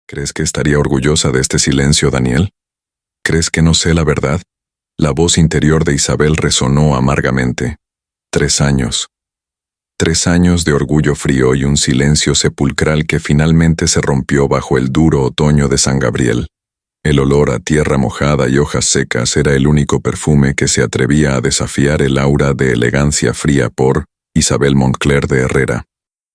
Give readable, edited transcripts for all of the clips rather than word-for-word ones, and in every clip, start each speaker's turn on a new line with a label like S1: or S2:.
S1: ¿Crees que estaría orgullosa de este silencio, Daniel? ¿Crees que no sé la verdad? La voz interior de Isabel resonó amargamente. 3 años. 3 años de orgullo frío y un silencio sepulcral que finalmente se rompió bajo el duro otoño de San Gabriel. El olor a tierra mojada y hojas secas era el único perfume que se atrevía a desafiar el aura de elegancia fría por Isabel Moncler de Herrera.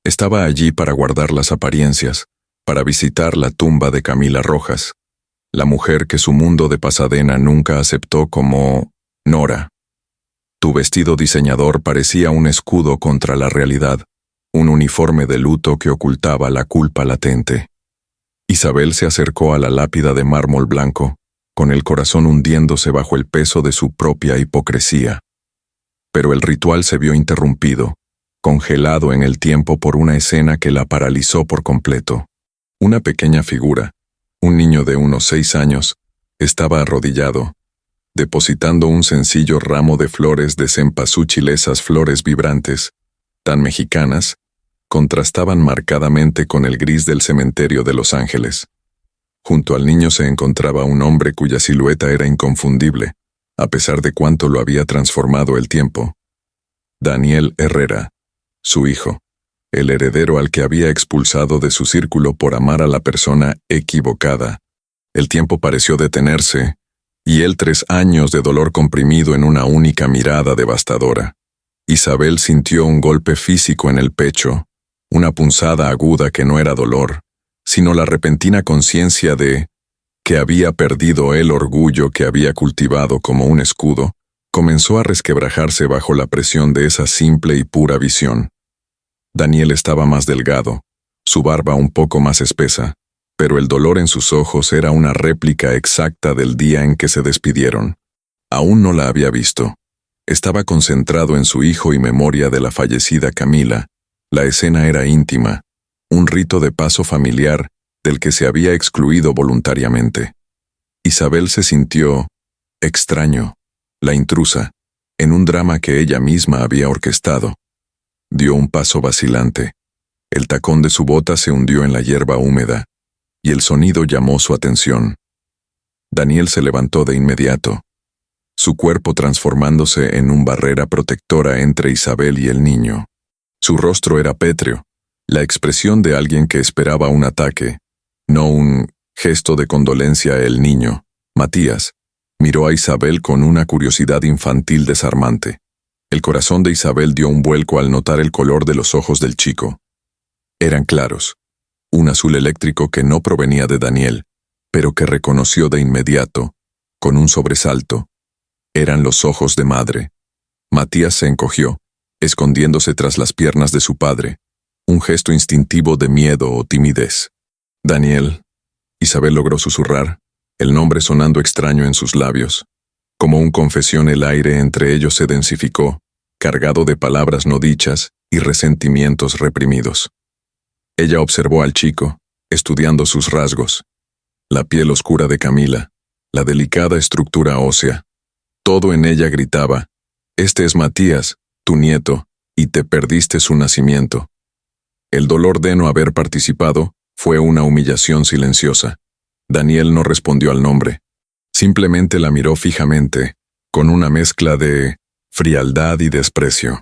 S1: Estaba allí para guardar las apariencias, para visitar la tumba de Camila Rojas, la mujer que su mundo de Pasadena nunca aceptó como Nora. Tu vestido diseñador parecía un escudo contra la realidad, un uniforme de luto que ocultaba la culpa latente. Isabel se acercó a la lápida de mármol blanco, con el corazón hundiéndose bajo el peso de su propia hipocresía. Pero el ritual se vio interrumpido, congelado en el tiempo por una escena que la paralizó por completo. Una pequeña figura, un niño de unos 6 años, estaba arrodillado, depositando un sencillo ramo de flores de cempasúchil. Esas flores vibrantes, tan mexicanas, contrastaban marcadamente con el gris del cementerio de Los Ángeles. Junto al niño se encontraba un hombre cuya silueta era inconfundible, a pesar de cuánto lo había transformado el tiempo. Daniel Herrera, su hijo, el heredero al que había expulsado de su círculo por amar a la persona equivocada. El tiempo pareció detenerse, y él 3 años de dolor comprimido en una única mirada devastadora. Isabel sintió un golpe físico en el pecho, una punzada aguda que no era dolor, sino la repentina conciencia de que había perdido el orgullo que había cultivado como un escudo. Comenzó a resquebrajarse bajo la presión de esa simple y pura visión. Daniel estaba más delgado, su barba un poco más espesa, pero el dolor en sus ojos era una réplica exacta del día en que se despidieron. Aún no la había visto. Estaba concentrado en su hijo y memoria de la fallecida Camila. La escena era íntima, un rito de paso familiar del que se había excluido voluntariamente. Isabel se sintió extraño, la intrusa, en un drama que ella misma había orquestado. Dio un paso vacilante. El tacón de su bota se hundió en la hierba húmeda, y el sonido llamó su atención. Daniel se levantó de inmediato, su cuerpo transformándose en una barrera protectora entre Isabel y el niño. Su rostro era pétreo, la expresión de alguien que esperaba un ataque, no un gesto de condolencia. El niño, Matías, miró a Isabel con una curiosidad infantil desarmante. El corazón de Isabel dio un vuelco al notar el color de los ojos del chico. Eran claros, un azul eléctrico que no provenía de Daniel, pero que reconoció de inmediato, con un sobresalto. Eran los ojos de madre. Matías se encogió, escondiéndose tras las piernas de su padre, un gesto instintivo de miedo o timidez. Daniel, Isabel logró susurrar, el nombre sonando extraño en sus labios. Como un confesión, el aire entre ellos se densificó, cargado de palabras no dichas y resentimientos reprimidos. Ella observó al chico, estudiando sus rasgos. La piel oscura de Camila, la delicada estructura ósea. Todo en ella gritaba: «Este es Matías, tu nieto, y te perdiste su nacimiento». El dolor de no haber participado fue una humillación silenciosa. Daniel no respondió al nombre. Simplemente la miró fijamente, con una mezcla de frialdad y desprecio.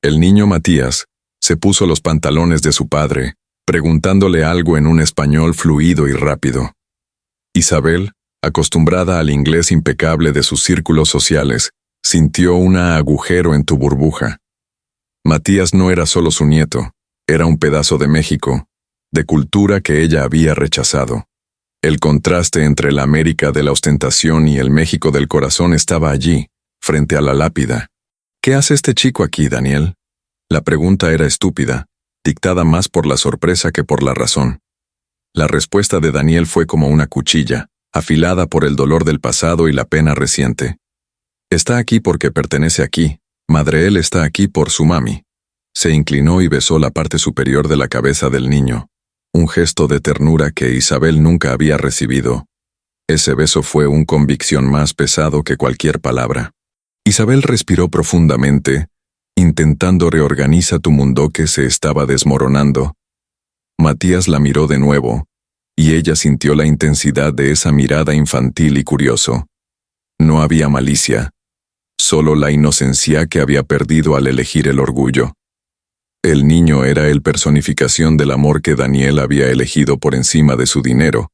S1: El niño Matías se puso los pantalones de su padre, preguntándole algo en un español fluido y rápido. Isabel, acostumbrada al inglés impecable de sus círculos sociales, sintió un agujero en tu burbuja. Matías no era solo su nieto, era un pedazo de México, de cultura que ella había rechazado. El contraste entre la América de la ostentación y el México del corazón estaba allí, frente a la lápida. ¿Qué hace este chico aquí, Daniel? La pregunta era estúpida, dictada más por la sorpresa que por la razón. La respuesta de Daniel fue como una cuchilla, afilada por el dolor del pasado y la pena reciente. Está aquí porque pertenece aquí, madre. Él está aquí por su mami. Se inclinó y besó la parte superior de la cabeza del niño. Un gesto de ternura que Isabel nunca había recibido. Ese beso fue una convicción más pesado que cualquier palabra. Isabel respiró profundamente, intentando reorganizar tu mundo que se estaba desmoronando. Matías la miró de nuevo, y ella sintió la intensidad de esa mirada infantil y curioso. No había malicia, solo la inocencia que había perdido al elegir el orgullo. El niño era el personificación del amor que Daniel había elegido por encima de su dinero,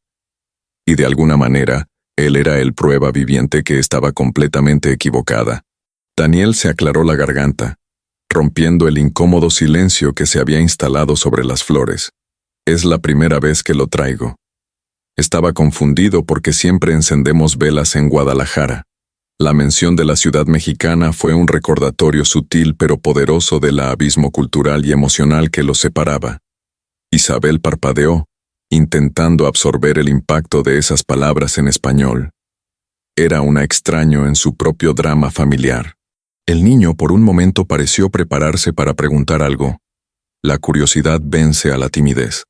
S1: y de alguna manera, él era el prueba viviente que estaba completamente equivocada. Daniel se aclaró la garganta, rompiendo el incómodo silencio que se había instalado sobre las flores. Es la primera vez que lo traigo. Estaba confundido porque siempre encendemos velas en Guadalajara. La mención de la ciudad mexicana fue un recordatorio sutil pero poderoso del abismo cultural y emocional que los separaba. Isabel parpadeó, intentando absorber el impacto de esas palabras en español. Era un extraño en su propio drama familiar. El niño por un momento pareció prepararse para preguntar algo. La curiosidad vence a la timidez.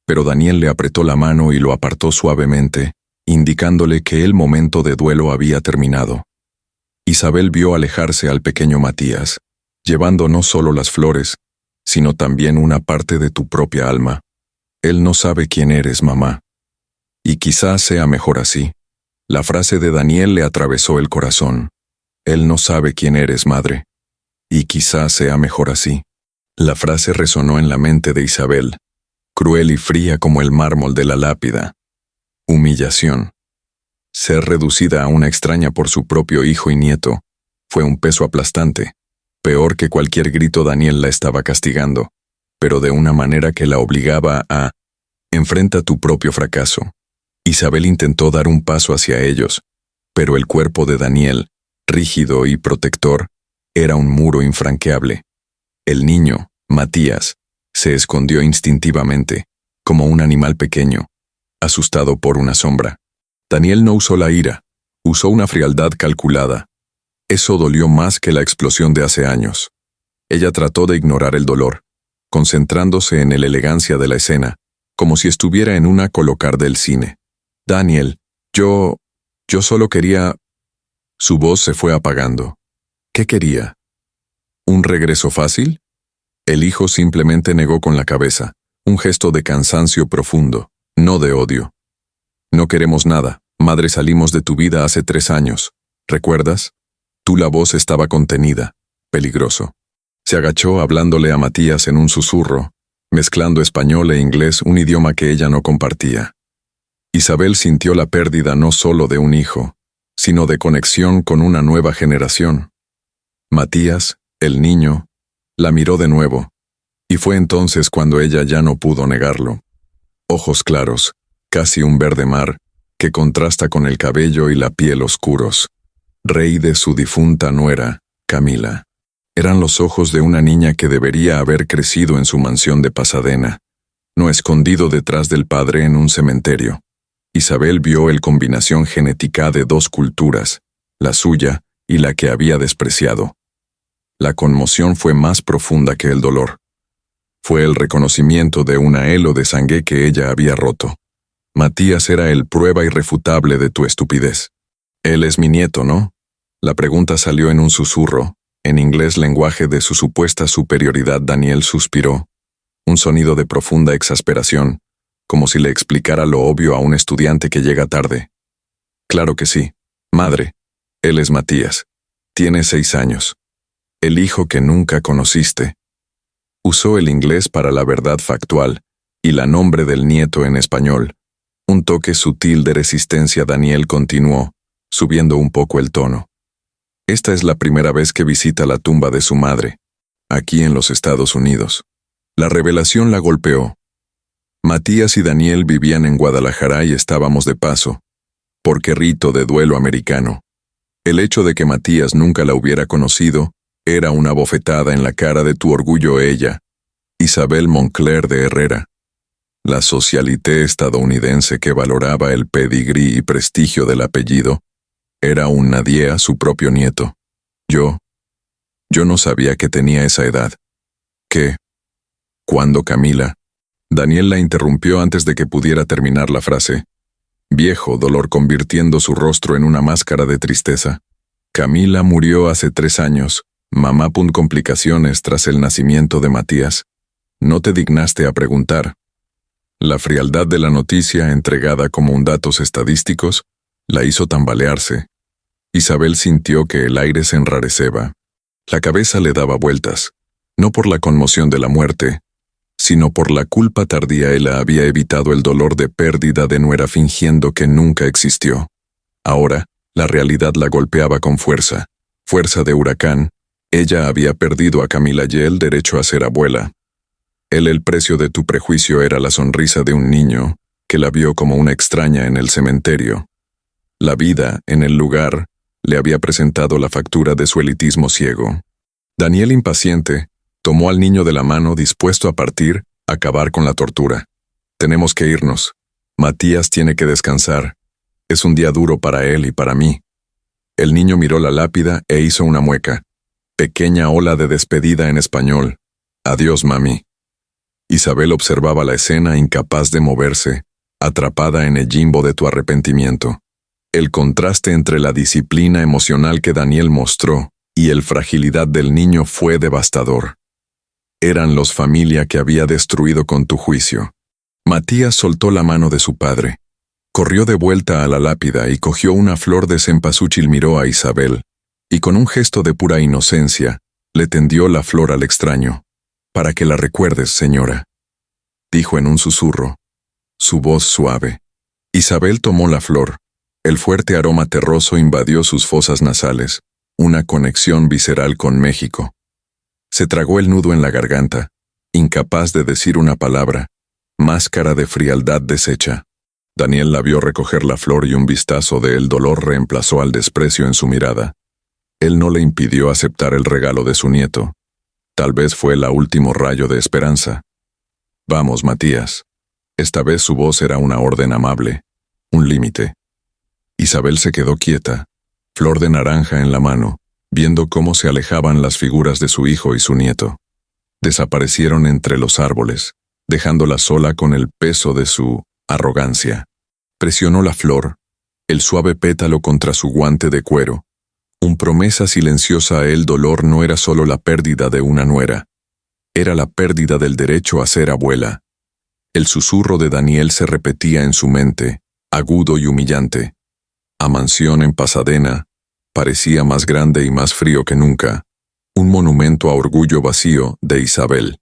S1: Pero Daniel le apretó la mano y lo apartó suavemente, indicándole que el momento de duelo había terminado. Isabel vio alejarse al pequeño Matías, llevando no solo las flores, sino también una parte de tu propia alma. Él no sabe quién eres, mamá. Y quizás sea mejor así. La frase de Daniel le atravesó el corazón. Él no sabe quién eres, madre. Y quizás sea mejor así. La frase resonó en la mente de Isabel, cruel y fría como el mármol de la lápida. Humillación. Ser reducida a una extraña por su propio hijo y nieto fue un peso aplastante. Peor que cualquier grito, Daniel la estaba castigando, pero de una manera que la obligaba a enfrenta tu propio fracaso. Isabel intentó dar un paso hacia ellos, pero el cuerpo de Daniel, rígido y protector, era un muro infranqueable. El niño, Matías, se escondió instintivamente, como un animal pequeño, asustado por una sombra. Daniel no usó la ira, usó una frialdad calculada. Eso dolió más que la explosión de hace años. Ella trató de ignorar el dolor, concentrándose en la elegancia de la escena, como si estuviera en una colocar del cine. Daniel, yo solo quería... Su voz se fue apagando. ¿Qué quería? ¿Un regreso fácil? El hijo simplemente negó con la cabeza, un gesto de cansancio profundo, no de odio. No queremos nada, madre, salimos de tu vida hace 3 años. ¿Recuerdas? La voz estaba contenida, peligroso. Se agachó hablándole a Matías en un susurro, mezclando español e inglés, un idioma que ella no compartía. Isabel sintió la pérdida no solo de un hijo, sino de conexión con una nueva generación. Matías, el niño, la miró de nuevo, y fue entonces cuando ella ya no pudo negarlo. Ojos claros, casi un verde mar, que contrasta con el cabello y la piel oscuros. Rey de su difunta nuera, Camila. Eran los ojos de una niña que debería haber crecido en su mansión de Pasadena, no escondido detrás del padre en un cementerio. Isabel vio la combinación genética de 2 culturas, la suya y la que había despreciado. La conmoción fue más profunda que el dolor. Fue el reconocimiento de un hilo de sangre que ella había roto. Matías era el prueba irrefutable de tu estupidez. Él es mi nieto, ¿no? La pregunta salió en un susurro, en inglés, lenguaje de su supuesta superioridad. Daniel suspiró, un sonido de profunda exasperación, como si le explicara lo obvio a un estudiante que llega tarde. Claro que sí, madre. Él es Matías. Tiene 6 años. El hijo que nunca conociste. Usó el inglés para la verdad factual y la nombre del nieto en español. Un toque sutil de resistencia. Daniel continuó, subiendo un poco el tono. Esta es la primera vez que visita la tumba de su madre, aquí en los Estados Unidos. La revelación la golpeó. Matías y Daniel vivían en Guadalajara y estábamos de paso, porque rito de duelo americano. El hecho de que Matías nunca la hubiera conocido era una bofetada en la cara de tu orgullo. Ella, Isabel Moncler de Herrera, la socialité estadounidense que valoraba el pedigrí y prestigio del apellido, era un nadie a su propio nieto. Yo no sabía que tenía esa edad. ¿Qué? ¿Cuándo, Camila? Daniel la interrumpió antes de que pudiera terminar la frase. Viejo dolor convirtiendo su rostro en una máscara de tristeza. Camila murió hace 3 años, mamá. Complicaciones tras el nacimiento de Matías. No te dignaste a preguntar. La frialdad de la noticia, entregada como un datos estadísticos, la hizo tambalearse. Isabel sintió que el aire se enrareceba. La cabeza le daba vueltas, no por la conmoción de la muerte, sino por la culpa tardía. Él había evitado el dolor de pérdida de nuera fingiendo que nunca existió. Ahora, la realidad la golpeaba con fuerza de huracán. Ella había perdido a Camila y el derecho a ser abuela. El precio de tu prejuicio era la sonrisa de un niño que la vio como una extraña en el cementerio. La vida, en el lugar, le había presentado la factura de su elitismo ciego. Daniel, impaciente, tomó al niño de la mano dispuesto a partir, a acabar con la tortura. Tenemos que irnos. Matías tiene que descansar. Es un día duro para él y para mí. El niño miró la lápida e hizo una mueca. Pequeña ola de despedida en español. Adiós, mami. Isabel observaba la escena incapaz de moverse, atrapada en el limbo de tu arrepentimiento. El contraste entre la disciplina emocional que Daniel mostró y la fragilidad del niño fue devastador. Eran los familia que había destruido con tu juicio. Matías soltó la mano de su padre. Corrió de vuelta a la lápida y cogió una flor de cempasúchil. Miró a Isabel, y con un gesto de pura inocencia, le tendió la flor al extraño. Para que la recuerdes, señora, dijo en un susurro, su voz suave. Isabel tomó la flor. El fuerte aroma terroso invadió sus fosas nasales, una conexión visceral con México. Se tragó el nudo en la garganta, incapaz de decir una palabra, máscara de frialdad deshecha. Daniel la vio recoger la flor y un vistazo del dolor reemplazó al desprecio en su mirada. Él no le impidió aceptar el regalo de su nieto. Tal vez fue el último rayo de esperanza. Vamos, Matías. Esta vez su voz era una orden amable, un límite. Isabel se quedó quieta, flor de naranja en la mano, viendo cómo se alejaban las figuras de su hijo y su nieto. Desaparecieron entre los árboles, dejándola sola con el peso de su arrogancia. Presionó la flor, el suave pétalo contra su guante de cuero. Un promesa silenciosa. El dolor no era solo la pérdida de una nuera, era la pérdida del derecho a ser abuela. El susurro de Daniel se repetía en su mente, agudo y humillante. A mansión en Pasadena, parecía más grande y más frío que nunca, un monumento a orgullo vacío de Isabel.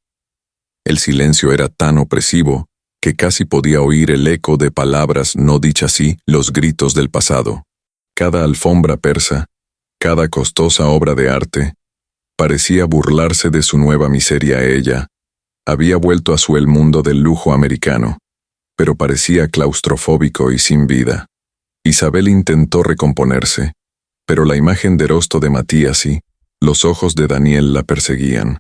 S1: El silencio era tan opresivo que casi podía oír el eco de palabras no dichas y los gritos del pasado. Cada alfombra persa, cada costosa obra de arte, parecía burlarse de su nueva miseria. Ella había vuelto a el mundo del lujo americano, pero parecía claustrofóbico y sin vida. Isabel intentó recomponerse, pero la imagen de rostro de Matías y los ojos de Daniel la perseguían.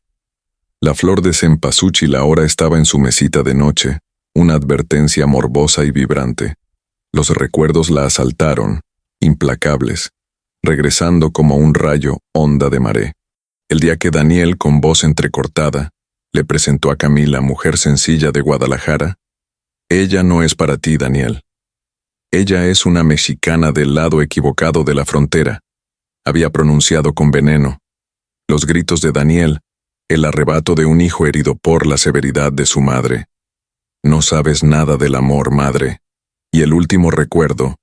S1: La flor de cempasúchil ahora estaba en su mesita de noche, una advertencia morbosa y vibrante. Los recuerdos la asaltaron, implacables, regresando como un rayo onda de maré. El día que Daniel, con voz entrecortada, le presentó a Camila, mujer sencilla de Guadalajara. Ella no es para ti, Daniel. Ella es una mexicana del lado equivocado de la frontera, había pronunciado con veneno. Los gritos de Daniel, el arrebato de un hijo herido por la severidad de su madre. No sabes nada del amor, madre. Y el último recuerdo,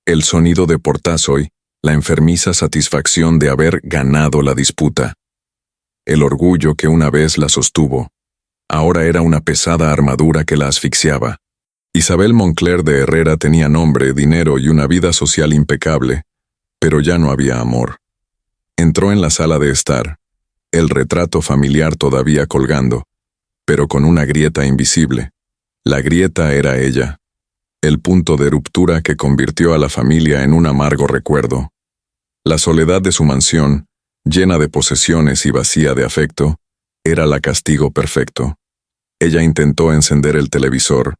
S1: el sonido de portazo y la enfermiza satisfacción de haber ganado la disputa. El orgullo que una vez la sostuvo, ahora era una pesada armadura que la asfixiaba. Isabel Moncler de Herrera tenía nombre, dinero y una vida social impecable, pero ya no había amor. Entró en la sala de estar, el retrato familiar todavía colgando, pero con una grieta invisible. La grieta era ella, el punto de ruptura que convirtió a la familia en un amargo recuerdo. La soledad de su mansión, llena de posesiones y vacía de afecto, era la castigo perfecto. Ella intentó encender el televisor,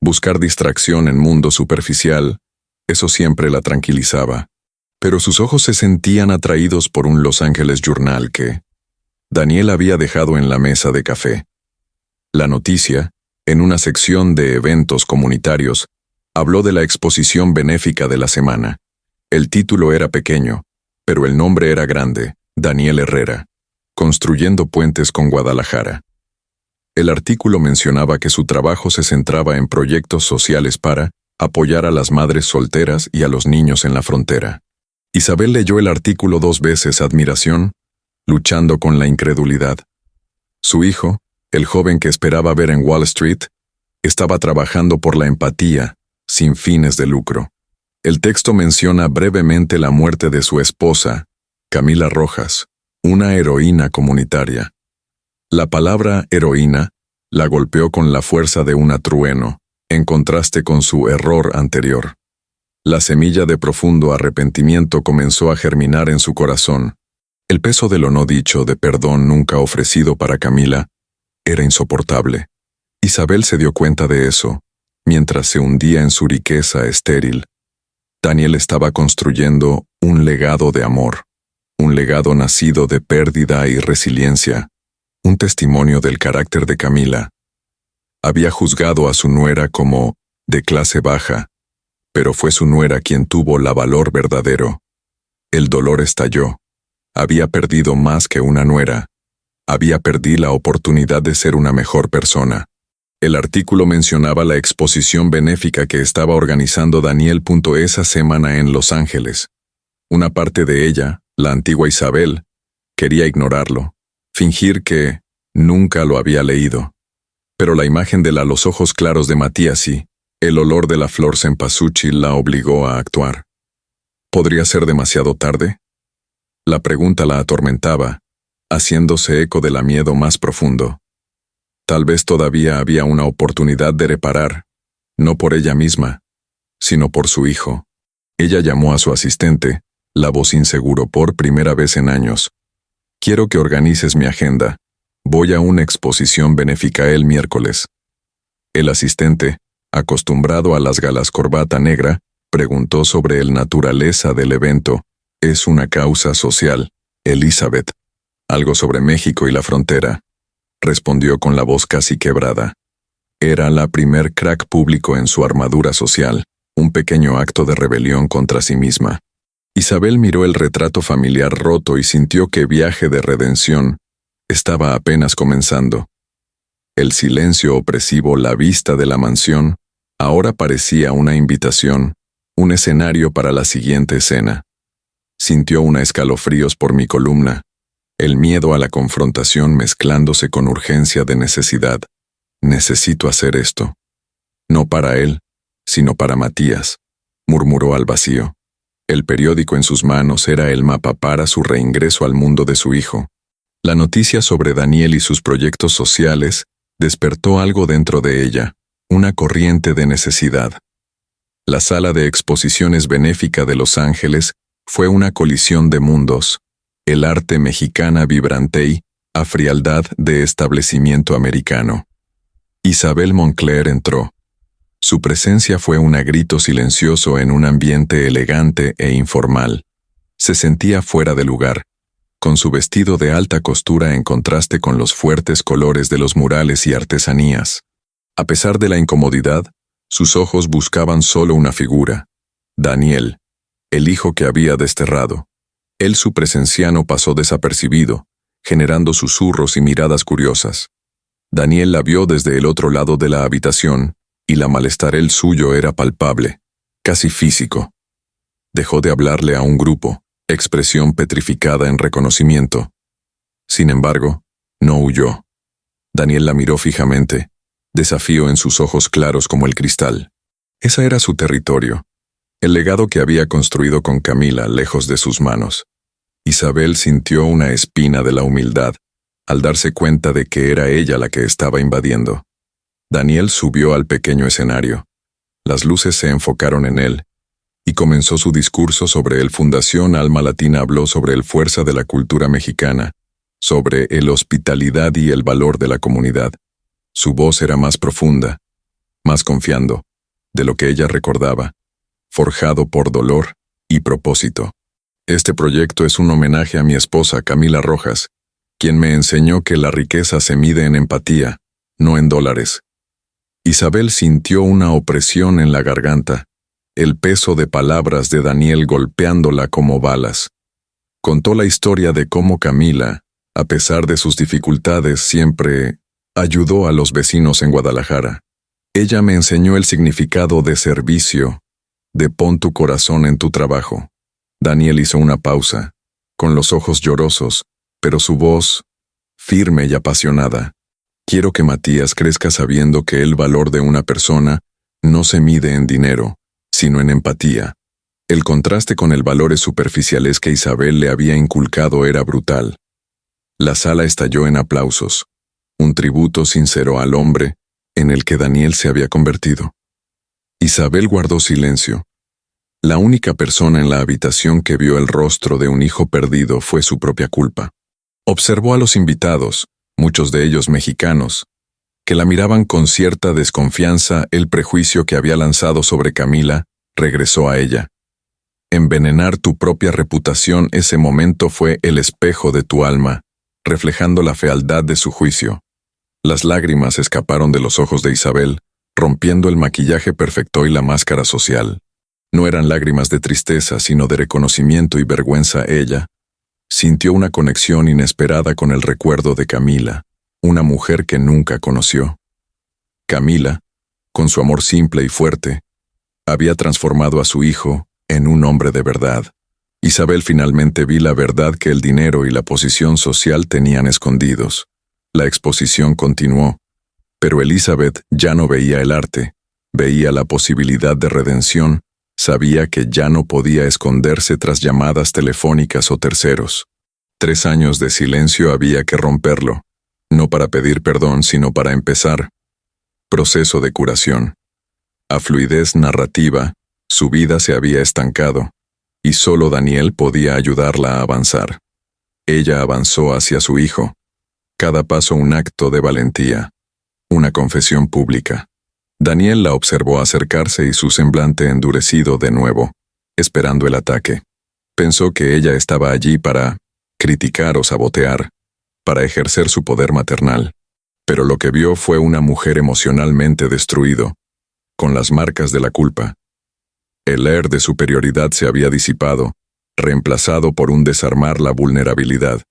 S1: buscar distracción en mundo superficial, eso siempre la tranquilizaba. Pero sus ojos se sentían atraídos por un Los Angeles Journal que Daniel había dejado en la mesa de café. La noticia, en una sección de eventos comunitarios, habló de la exposición benéfica de la semana. El título era pequeño, pero el nombre era grande, Daniel Herrera, construyendo puentes con Guadalajara. El artículo mencionaba que su trabajo se centraba en proyectos sociales para apoyar a las madres solteras y a los niños en la frontera. Isabel leyó el artículo 2 veces, admiración, luchando con la incredulidad. Su hijo, el joven que esperaba ver en Wall Street, estaba trabajando por la empatía, sin fines de lucro. El texto menciona brevemente la muerte de su esposa, Camila Rojas, una heroína comunitaria. La palabra heroína la golpeó con la fuerza de un trueno, en contraste con su error anterior. La semilla de profundo arrepentimiento comenzó a germinar en su corazón. El peso de lo no dicho, de perdón nunca ofrecido para Camila, era insoportable. Isabel se dio cuenta de eso, mientras se hundía en su riqueza estéril. Daniel estaba construyendo un legado de amor, un legado nacido de pérdida y resiliencia, un testimonio del carácter de Camila. Había juzgado a su nuera como de clase baja, pero fue su nuera quien tuvo el valor verdadero. El dolor estalló. Había perdido más que una nuera. Había perdido la oportunidad de ser una mejor persona. El artículo mencionaba la exposición benéfica que estaba organizando Daniel. Esa semana en Los Ángeles. Una parte de ella, la antigua Isabel, quería ignorarlo, fingir que nunca lo había leído. Pero la imagen de los ojos claros de Matías y el olor de la flor cempasúchil la obligó a actuar. ¿Podría ser demasiado tarde? La pregunta la atormentaba, haciéndose eco del miedo más profundo. Tal vez todavía había una oportunidad de reparar, no por ella misma, sino por su hijo. Ella llamó a su asistente, la voz inseguro por primera vez en años. Quiero que organices mi agenda. Voy a una exposición benéfica el miércoles. El asistente, acostumbrado a las galas corbata negra, preguntó sobre la naturaleza del evento. Es una causa social, Elizabeth. Algo sobre México y la frontera, respondió con la voz casi quebrada. Era la primer crack público en su armadura social, un pequeño acto de rebelión contra sí misma. Isabel miró el retrato familiar roto y sintió que viaje de redención estaba apenas comenzando. El silencio opresivo, la vista de la mansión, ahora parecía una invitación, un escenario para la siguiente escena. Sintió una escalofríos por mi columna, el miedo a la confrontación mezclándose con urgencia de necesidad. Necesito hacer esto. No para él, sino para Matías, murmuró al vacío. El periódico en sus manos era el mapa para su reingreso al mundo de su hijo. La noticia sobre Daniel y sus proyectos sociales despertó algo dentro de ella, una corriente de necesidad. La sala de exposiciones benéfica de Los Ángeles fue una colisión de mundos, el arte mexicana vibrante y a frialdad de establecimiento americano. Isabel Moncler entró. Su presencia fue un grito silencioso en un ambiente elegante e informal. Se sentía fuera de lugar, con su vestido de alta costura en contraste con los fuertes colores de los murales y artesanías. A pesar de la incomodidad, sus ojos buscaban solo una figura: Daniel, el hijo que había desterrado. Él, su presenciano, pasó desapercibido, generando susurros y miradas curiosas. Daniel la vio desde el otro lado de la habitación, y la malestar el suyo era palpable, casi físico. Dejó de hablarle a un grupo, expresión petrificada en reconocimiento. Sin embargo, no huyó. Daniel la miró fijamente, desafío en sus ojos claros como el cristal. Ese era su territorio, el legado que había construido con Camila lejos de sus manos. Isabel sintió una espina de la humildad, al darse cuenta de que era ella la que estaba invadiendo. Daniel subió al pequeño escenario. Las luces se enfocaron en él, y comenzó su discurso sobre el Fundación Alma Latina. Habló sobre la fuerza de la cultura mexicana, sobre la hospitalidad y el valor de la comunidad. Su voz era más profunda, más confiando, de lo que ella recordaba, forjado por dolor y propósito. Este proyecto es un homenaje a mi esposa Camila Rojas, quien me enseñó que la riqueza se mide en empatía, no en dólares. Isabel sintió una opresión en la garganta, el peso de palabras de Daniel golpeándola como balas. Contó la historia de cómo Camila, a pesar de sus dificultades, siempre Ayudó a los vecinos en Guadalajara. Ella me enseñó el significado de servicio, de pon tu corazón en tu trabajo. Daniel hizo una pausa, con los ojos llorosos, pero su voz firme y apasionada. Quiero que Matías crezca sabiendo que el valor de una persona no se mide en dinero, sino en empatía. El contraste con el valores superficiales que Isabel le había inculcado era brutal. La sala estalló en aplausos, un tributo sincero al hombre en el que Daniel se había convertido. Isabel guardó silencio. La única persona en la habitación que vio el rostro de un hijo perdido fue su propia culpa. Observó a los invitados, muchos de ellos mexicanos, que la miraban con cierta desconfianza. El prejuicio que había lanzado sobre Camila regresó a ella. Envenenar tu propia reputación. Ese momento fue el espejo de tu alma, reflejando la fealdad de su juicio. Las lágrimas escaparon de los ojos de Isabel, rompiendo el maquillaje perfecto y la máscara social. No eran lágrimas de tristeza, sino de reconocimiento y vergüenza. Ella sintió una conexión inesperada con el recuerdo de Camila, una mujer que nunca conoció. Camila, con su amor simple y fuerte, había transformado a su hijo en un hombre de verdad. Isabel finalmente vio la verdad que el dinero y la posición social tenían escondidos. La exposición continuó, pero Elizabeth ya no veía el arte, veía la posibilidad de redención. Sabía que ya no podía esconderse tras llamadas telefónicas o terceros. 3 años de silencio había que romperlo, no para pedir perdón, sino para empezar. Proceso de curación. A fluidez narrativa, su vida se había estancado, y solo Daniel podía ayudarla a avanzar. Ella avanzó hacia su hijo. Cada paso un acto de valentía, una confesión pública. Daniel la observó acercarse y su semblante endurecido de nuevo, esperando el ataque. Pensó que ella estaba allí para criticar o sabotear, para ejercer su poder maternal. Pero lo que vio fue una mujer emocionalmente destruido, con las marcas de la culpa. El air de superioridad se había disipado, reemplazado por un desarmar la vulnerabilidad.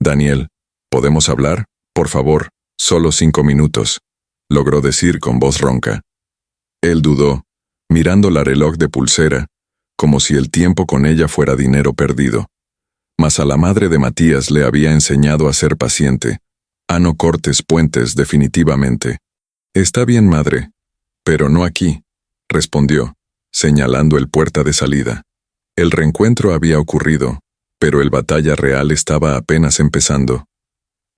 S1: Daniel, ¿podemos hablar? Por favor, solo 5 minutos. Logró decir con voz ronca. Él dudó, mirando la reloj de pulsera, como si el tiempo con ella fuera dinero perdido. Mas a la madre de Matías le había enseñado a ser paciente. No cortes puentes definitivamente. Está bien, madre, pero no aquí, respondió, señalando el puerta de salida. El reencuentro había ocurrido, pero el batalla real estaba apenas empezando.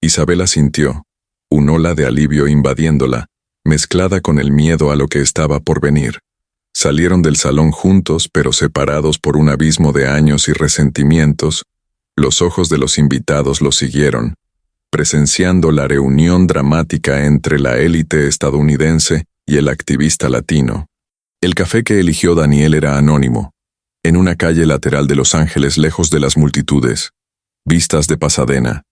S1: Isabel asintió, un ola de alivio invadiéndola, mezclada con el miedo a lo que estaba por venir. Salieron del salón juntos, pero separados por un abismo de años y resentimientos. Los ojos de los invitados los siguieron, presenciando la reunión dramática entre la élite estadounidense y el activista latino. El café que eligió Daniel era anónimo, en una calle lateral de Los Ángeles, lejos de las multitudes, vistas de Pasadena.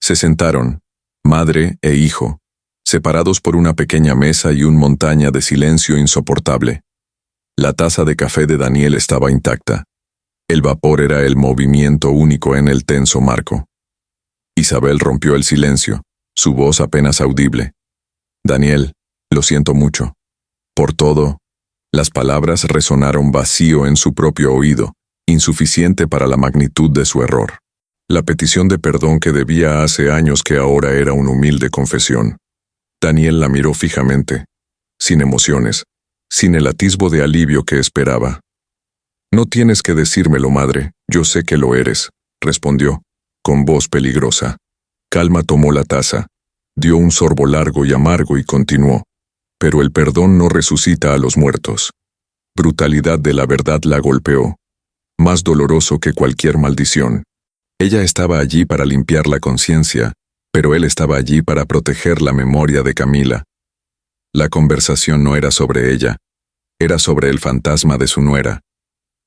S1: Se sentaron, madre e hijo, separados por una pequeña mesa y una montaña de silencio insoportable. La taza de café de Daniel estaba intacta. El vapor era el movimiento único en el tenso marco. Isabel rompió el silencio, su voz apenas audible. Daniel, lo siento mucho. Por todo. Las palabras resonaron vacío en su propio oído, insuficiente para la magnitud de su error. La petición de perdón que debía hace años que ahora era una humilde confesión. Daniel la miró fijamente, sin emociones, sin el atisbo de alivio que esperaba. No tienes que decírmelo, madre, yo sé que lo eres, respondió, con voz peligrosa. Calma tomó la taza, dio un sorbo largo y amargo y continuó. Pero el perdón no resucita a los muertos. Brutalidad de la verdad la golpeó, más doloroso que cualquier maldición. Ella estaba allí para limpiar la conciencia, pero él estaba allí para proteger la memoria de Camila. La conversación no era sobre ella, era sobre el fantasma de su nuera.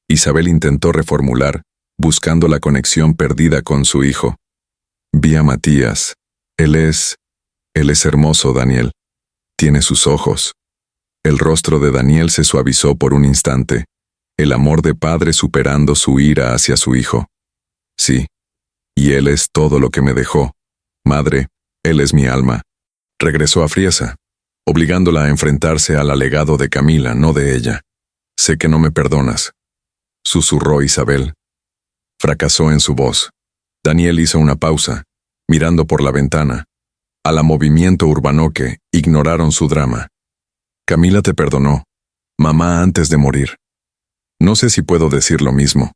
S1: Isabel intentó reformular, buscando la conexión perdida con su hijo. Vi a Matías. Él es hermoso, Daniel. Tiene sus ojos. El rostro de Daniel se suavizó por un instante, el amor de padre superando su ira hacia su hijo. Sí, y él es todo lo que me dejó. Madre, él es mi alma. Regresó a Friesa, obligándola a enfrentarse al alegado de Camila, no de ella. «Sé que no me perdonas», susurró Isabel. Fracasó en su voz. Daniel hizo una pausa, mirando por la ventana, a la movimiento urbano que ignoraron su drama. «Camila te perdonó, mamá antes de morir. No sé si puedo decir lo mismo».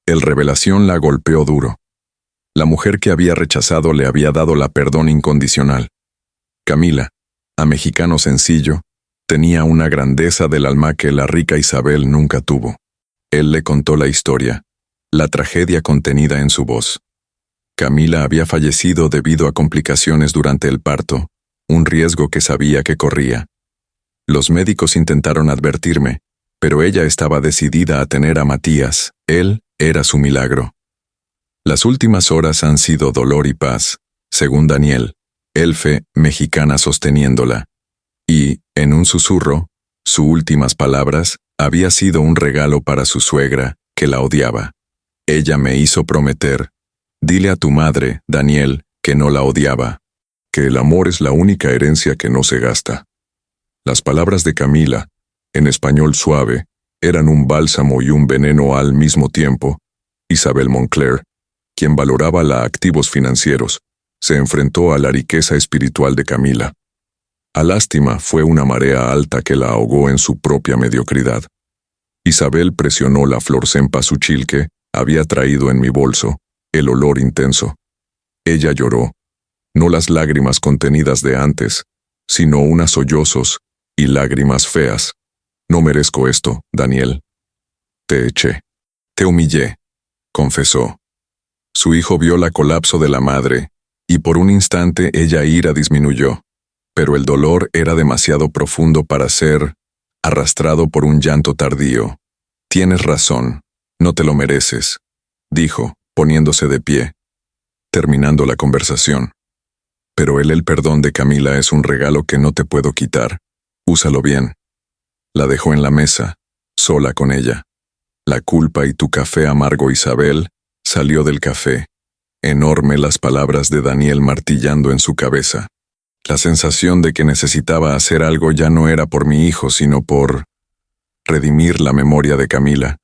S1: El revelación la golpeó duro. La mujer que había rechazado le había dado la perdón incondicional. Camila, a mexicano sencillo, tenía una grandeza del alma que la rica Isabel nunca tuvo. Él le contó la historia, la tragedia contenida en su voz. Camila había fallecido debido a complicaciones durante el parto, un riesgo que sabía que corría. Los médicos intentaron advertirme, pero ella estaba decidida a tener a Matías. Él era su milagro. Las últimas horas han sido dolor y paz, según Daniel, Elfe, mexicana sosteniéndola. Y, en un susurro, sus últimas palabras había sido un regalo para su suegra, que la odiaba. Ella me hizo prometer: dile a tu madre, Daniel, que no la odiaba, que el amor es la única herencia que no se gasta. Las palabras de Camila, en español suave, eran un bálsamo y un veneno al mismo tiempo. Isabel Moncler, quien valoraba los activos financieros, se enfrentó a la riqueza espiritual de Camila. A lástima fue una marea alta que la ahogó en su propia mediocridad. Isabel presionó la flor cempasúchil que había traído en mi bolso, el olor intenso. Ella lloró, no las lágrimas contenidas de antes, sino unas sollozos y lágrimas feas. No merezco esto, Daniel. Te eché. Te humillé, confesó. Su hijo vio la colapso de la madre, y por un instante ella ira disminuyó, pero el dolor era demasiado profundo para ser arrastrado por un llanto tardío. Tienes razón, no te lo mereces, dijo, poniéndose de pie, terminando la conversación. Pero el perdón de Camila es un regalo que no te puedo quitar. Úsalo bien. La dejó en la mesa, sola con ella. La culpa y tu café amargo, Isabel, salió del café. Enorme las palabras de Daniel martillando en su cabeza. La sensación de que necesitaba hacer algo ya no era por mi hijo, sino por redimir la memoria de Camila.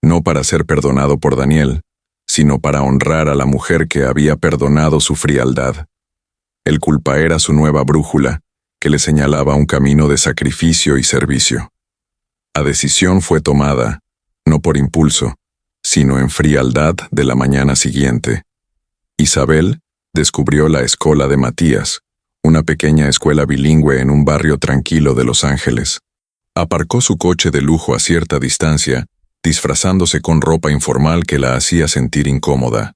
S1: No para ser perdonado por Daniel, sino para honrar a la mujer que había perdonado su frialdad. El culpa era su nueva brújula, que le señalaba un camino de sacrificio y servicio. La decisión fue tomada, no por impulso, sino en frialdad de la mañana siguiente. Isabel descubrió la escuela de Matías, una pequeña escuela bilingüe en un barrio tranquilo de Los Ángeles. Aparcó su coche de lujo a cierta distancia, disfrazándose con ropa informal que la hacía sentir incómoda.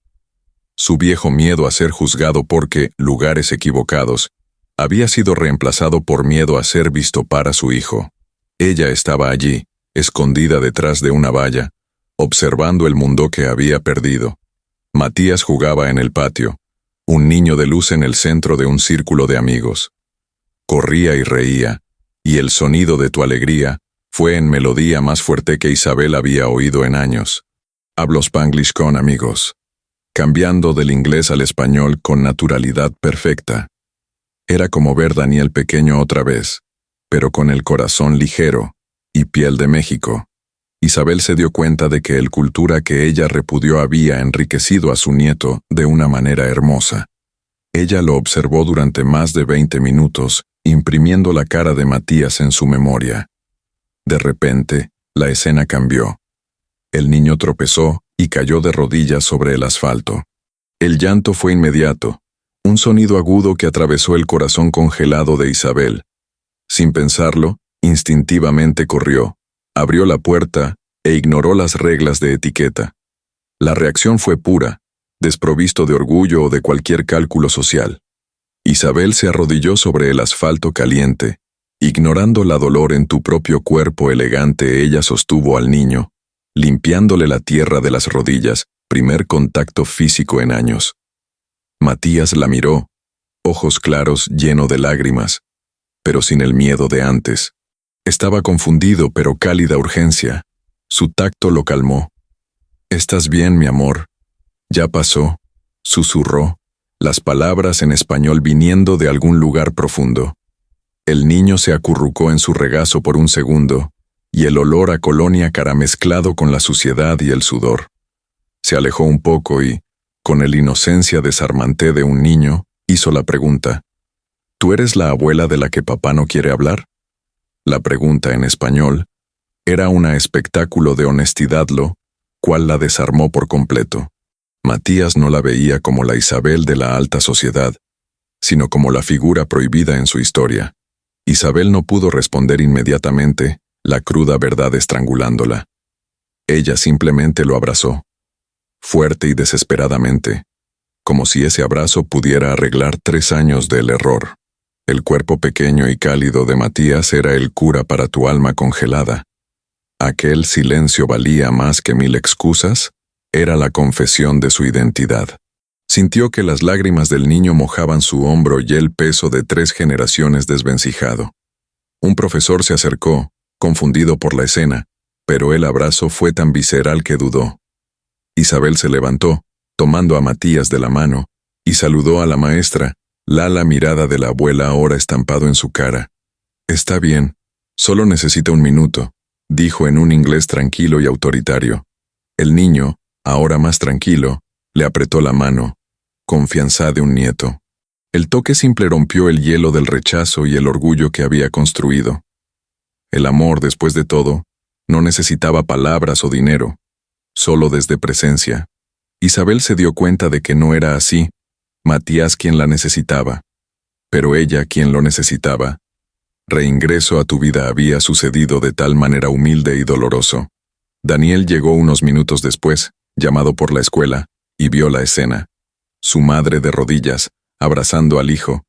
S1: Su viejo miedo a ser juzgado porque lugares equivocados había sido reemplazado por miedo a ser visto para su hijo. Ella estaba allí, escondida detrás de una valla, observando el mundo que había perdido. Matías jugaba en el patio, un niño de luz en el centro de un círculo de amigos. Corría y reía, y el sonido de tu alegría fue en melodía más fuerte que Isabel había oído en años. Hablo Spanglish con amigos, cambiando del inglés al español con naturalidad perfecta. Era como ver Daniel pequeño otra vez, pero con el corazón ligero y piel de México. Isabel se dio cuenta de que la cultura que ella repudió había enriquecido a su nieto de una manera hermosa. Ella lo observó durante más de 20 minutos, imprimiendo la cara de Matías en su memoria. De repente, la escena cambió. El niño tropezó y cayó de rodillas sobre el asfalto. El llanto fue inmediato, un sonido agudo que atravesó el corazón congelado de Isabel. Sin pensarlo, instintivamente corrió, abrió la puerta e ignoró las reglas de etiqueta. La reacción fue pura, desprovisto de orgullo o de cualquier cálculo social. Isabel se arrodilló sobre el asfalto caliente. Ignorando la dolor en tu propio cuerpo elegante, ella sostuvo al niño, limpiándole la tierra de las rodillas, primer contacto físico en años. Matías la miró, ojos claros lleno de lágrimas, pero sin el miedo de antes. Estaba confundido pero cálida urgencia. Su tacto lo calmó. «¿Estás bien, mi amor?» «Ya pasó», susurró. las palabras en español viniendo de algún lugar profundo. El niño se acurrucó en su regazo por un segundo, y el olor a colonia cara mezclado con la suciedad y el sudor. Se alejó un poco y, con la inocencia desarmante de un niño, hizo la pregunta: ¿Tú eres la abuela de la que papá no quiere hablar? La pregunta en español era un espectáculo de honestidad, lo cual la desarmó por completo. Matías no la veía como la Isabel de la alta sociedad, sino como la figura prohibida en su historia. Isabel no pudo responder inmediatamente, la cruda verdad estrangulándola. Ella simplemente lo abrazó, fuerte y desesperadamente, como si ese abrazo pudiera arreglar 3 años del error. El cuerpo pequeño y cálido de Matías era el cura para tu alma congelada. Aquel silencio valía más que 1000 excusas, era la confesión de su identidad. Sintió que las lágrimas del niño mojaban su hombro y el peso de 3 generaciones desvencijado. Un profesor se acercó, confundido por la escena, pero el abrazo fue tan visceral que dudó. Isabel se levantó, tomando a Matías de la mano, y saludó a la maestra, la mirada de la abuela ahora estampado en su cara. «Está bien, solo necesita un minuto», dijo en un inglés tranquilo y autoritario. El niño, ahora más tranquilo, le apretó la mano, confianza de un nieto. El toque simple rompió el hielo del rechazo y el orgullo que había construido. El amor, después de todo, no necesitaba palabras o dinero, solo desde presencia. Isabel se dio cuenta de que no era así, Matías quien la necesitaba, pero ella quien lo necesitaba. Reingreso a tu vida había sucedido de tal manera humilde y doloroso. Daniel llegó unos minutos después, llamado por la escuela, y vio la escena. Su madre de rodillas, abrazando al hijo,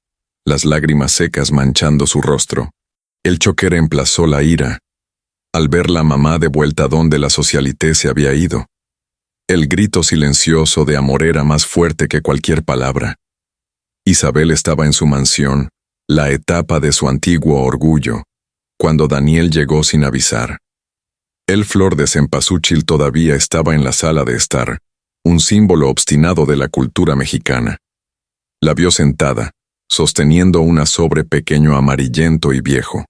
S1: las lágrimas secas manchando su rostro. El choque reemplazó la ira, al ver la mamá de vuelta donde la socialité se había ido. El grito silencioso de amor era más fuerte que cualquier palabra. Isabel estaba en su mansión, la etapa de su antiguo orgullo, cuando Daniel llegó sin avisar. El flor de cempasúchil todavía estaba en la sala de estar, un símbolo obstinado de la cultura mexicana. La vio sentada, sosteniendo una sobre pequeño amarillento y viejo.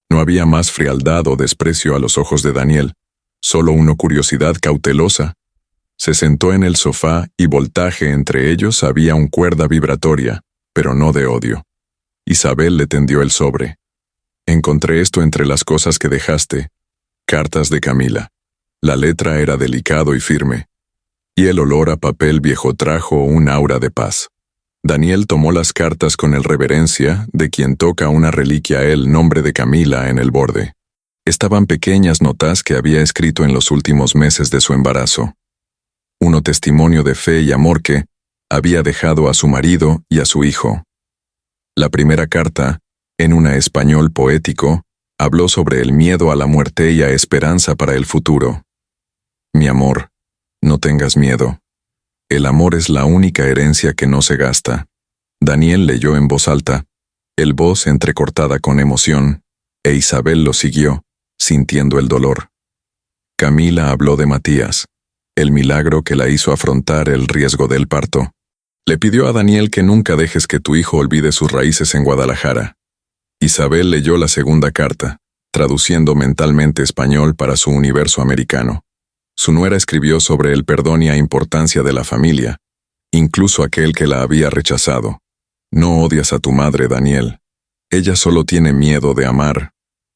S1: No había más frialdad o desprecio a los ojos de Daniel, solo una curiosidad cautelosa. Se sentó en el sofá y voltaje entre ellos había un cuerda vibratoria, pero no de odio. Isabel le tendió el sobre. Encontré esto entre las cosas que dejaste. Cartas de Camila. La letra era delicado y firme, y el olor a papel viejo trajo un aura de paz. Daniel tomó las cartas con el reverencia de quien toca una reliquia el nombre de Camila en el borde. Estaban pequeñas notas que había escrito en los últimos meses de su embarazo. Uno testimonio de fe y amor que había dejado a su marido y a su hijo. La primera carta, en un español poético, habló sobre el miedo a la muerte y a esperanza para el futuro. Mi amor, no tengas miedo. El amor es la única herencia que no se gasta. Daniel leyó en voz alta, el voz entrecortada con emoción, e Isabel lo siguió, sintiendo el dolor. Camila habló de Matías, el milagro que la hizo afrontar el riesgo del parto. Le pidió a Daniel que nunca dejes que tu hijo olvide sus raíces en Guadalajara. Isabel leyó la segunda carta, traduciendo mentalmente español para su universo americano. Su nuera escribió sobre el perdón y la importancia de la familia, incluso aquel que la había rechazado. No odias a tu madre, Daniel. Ella solo tiene miedo de amar.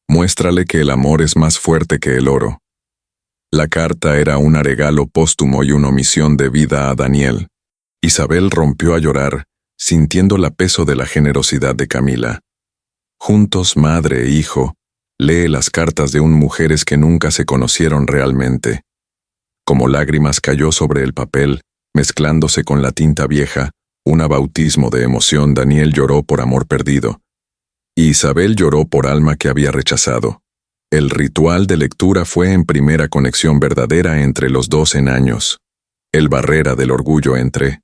S1: Muéstrale que el amor es más fuerte que el oro. La carta era un regalo póstumo y una omisión de vida a Daniel. Isabel rompió a llorar, sintiendo el peso de la generosidad de Camila. Juntos, madre e hijo, lee las cartas de mujeres que nunca se conocieron realmente. Como lágrimas cayó sobre el papel, mezclándose con la tinta vieja, un bautismo de emoción. Daniel lloró por amor perdido, y Isabel lloró por alma que había rechazado. El ritual de lectura fue en primera conexión verdadera entre los dos en años. El barrera del orgullo entre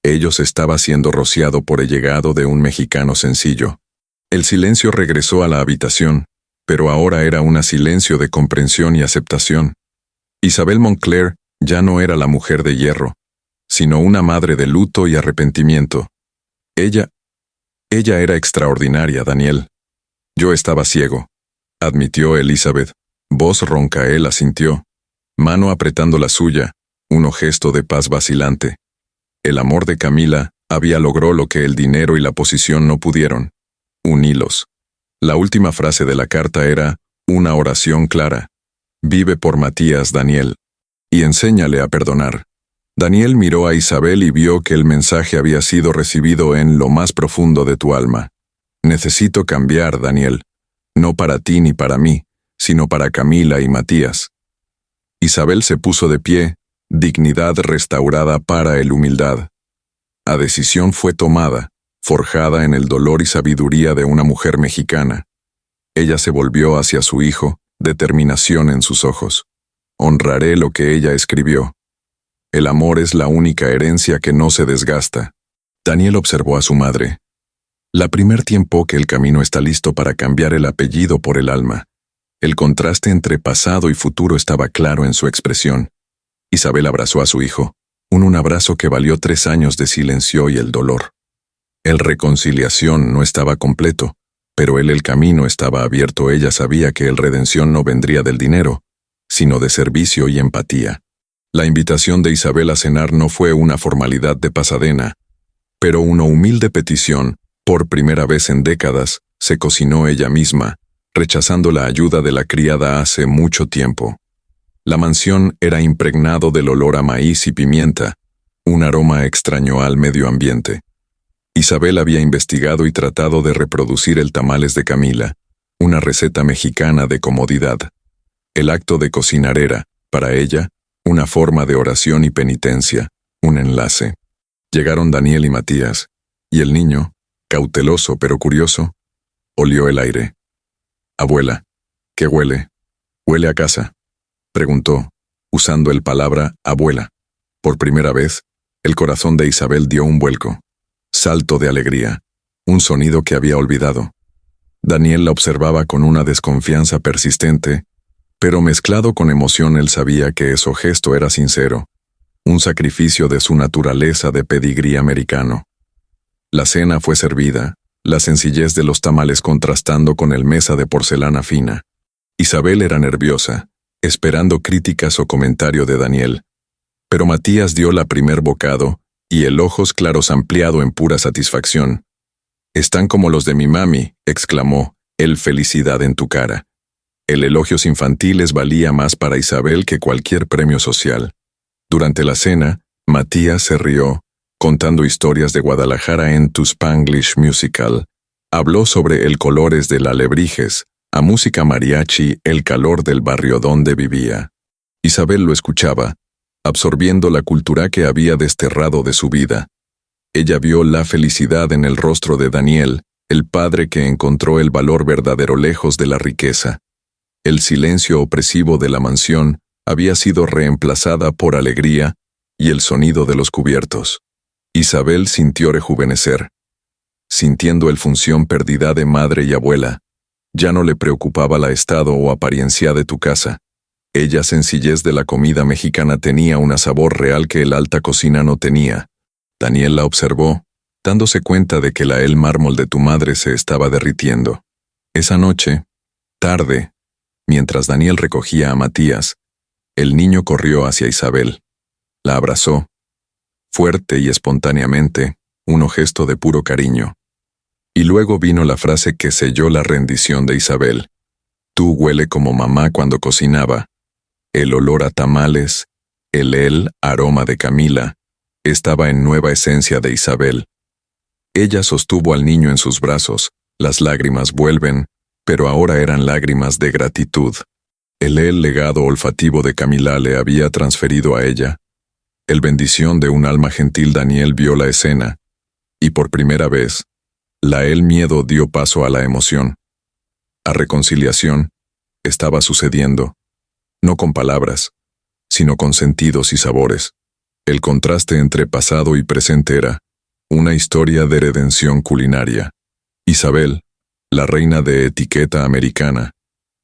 S1: ellos estaba siendo rociado por el llegado de un mexicano sencillo. El silencio regresó a la habitación, pero ahora era un silencio de comprensión y aceptación. Isabel Moncler ya no era la mujer de hierro, sino una madre de luto y arrepentimiento. Ella, ella era extraordinaria, Daniel. Yo estaba ciego, admitió Elizabeth. Voz ronca. Él asintió, mano apretando la suya, un gesto de paz vacilante. El amor de Camila había logrado lo que el dinero y la posición no pudieron: unirlos. La última frase de la carta era una oración clara: vive por Matías, Daniel, y enséñale a perdonar. Daniel miró a Isabel y vio que el mensaje había sido recibido en lo más profundo de tu alma. Necesito cambiar, Daniel, no para ti ni para mí, sino para Camila y Matías. Isabel se puso de pie, dignidad restaurada para el humildad. La decisión fue tomada, forjada en el dolor y sabiduría de una mujer mexicana. Ella se volvió hacia su hijo, determinación en sus ojos. Honraré lo que ella escribió. El amor es la única herencia que no se desgasta. Daniel observó a su madre. La primer tiempo que el camino está listo para cambiar el apellido por el alma. El contraste entre pasado y futuro estaba claro en su expresión. Isabel abrazó a su hijo, un abrazo que valió 3 años de silencio y el dolor. El reconciliación no estaba completo, pero el camino estaba abierto. Ella sabía que el redención no vendría del dinero, sino de servicio y empatía. La invitación de Isabel a cenar no fue una formalidad de Pasadena, pero una humilde petición. Por primera vez en décadas, se cocinó ella misma, rechazando la ayuda de la criada hace mucho tiempo. La mansión era impregnado del olor a maíz y pimienta, un aroma extraño al medio ambiente. Isabel había investigado y tratado de reproducir el tamales de Camila, una receta mexicana de comodidad. El acto de cocinar era, para ella, una forma de oración y penitencia, un enlace. Llegaron Daniel y Matías, y el niño, cauteloso pero curioso, olió el aire. «Abuela, ¿qué huele? ¿Huele a casa?», preguntó, usando el palabra abuela. Por primera vez, el corazón de Isabel dio un vuelco. Salto de alegría, un sonido que había olvidado. Daniel la observaba con una desconfianza persistente, pero mezclado con emoción. Él sabía que ese gesto era sincero, un sacrificio de su naturaleza de pedigrí americano. La cena fue servida, la sencillez de los tamales contrastando con el mesa de porcelana fina. Isabel era nerviosa, esperando críticas o comentario de Daniel. Pero Matías dio la primer bocado, y el ojos claros ampliado en pura satisfacción. «Están como los de mi mami», exclamó, «el felicidad en tu cara». El elogios infantiles valía más para Isabel que cualquier premio social. Durante la cena, Matías se rió, contando historias de Guadalajara en Tu Spanglish Musical. Habló sobre el colores del alebrijes, a música mariachi, el calor del barrio donde vivía. Isabel lo escuchaba, absorbiendo la cultura que había desterrado de su vida. Ella vio la felicidad en el rostro de Daniel, el padre que encontró el valor verdadero lejos de la riqueza. El silencio opresivo de la mansión había sido reemplazada por alegría y el sonido de los cubiertos. Isabel sintió rejuvenecer. Sintiendo el función perdida de madre y abuela, ya no le preocupaba la estado o apariencia de tu casa. Ella sencillez de la comida mexicana tenía un sabor real que el alta cocina no tenía. Daniel la observó, dándose cuenta de que el mármol de tu madre se estaba derritiendo. Esa noche, tarde, mientras Daniel recogía a Matías, el niño corrió hacia Isabel. La abrazó, fuerte y espontáneamente, un gesto de puro cariño. Y luego vino la frase que selló la rendición de Isabel. «Tú huele como mamá cuando cocinaba». El olor a tamales, el aroma de Camila, estaba en nueva esencia de Isabel. Ella sostuvo al niño en sus brazos, las lágrimas vuelven, pero ahora eran lágrimas de gratitud. El legado olfativo de Camila le había transferido a ella. El bendición de un alma gentil. Daniel vio la escena, y por primera vez, el miedo dio paso a la emoción. A reconciliación estaba sucediendo, no con palabras, sino con sentidos y sabores. El contraste entre pasado y presente era una historia de redención culinaria. Isabel, la reina de etiqueta americana,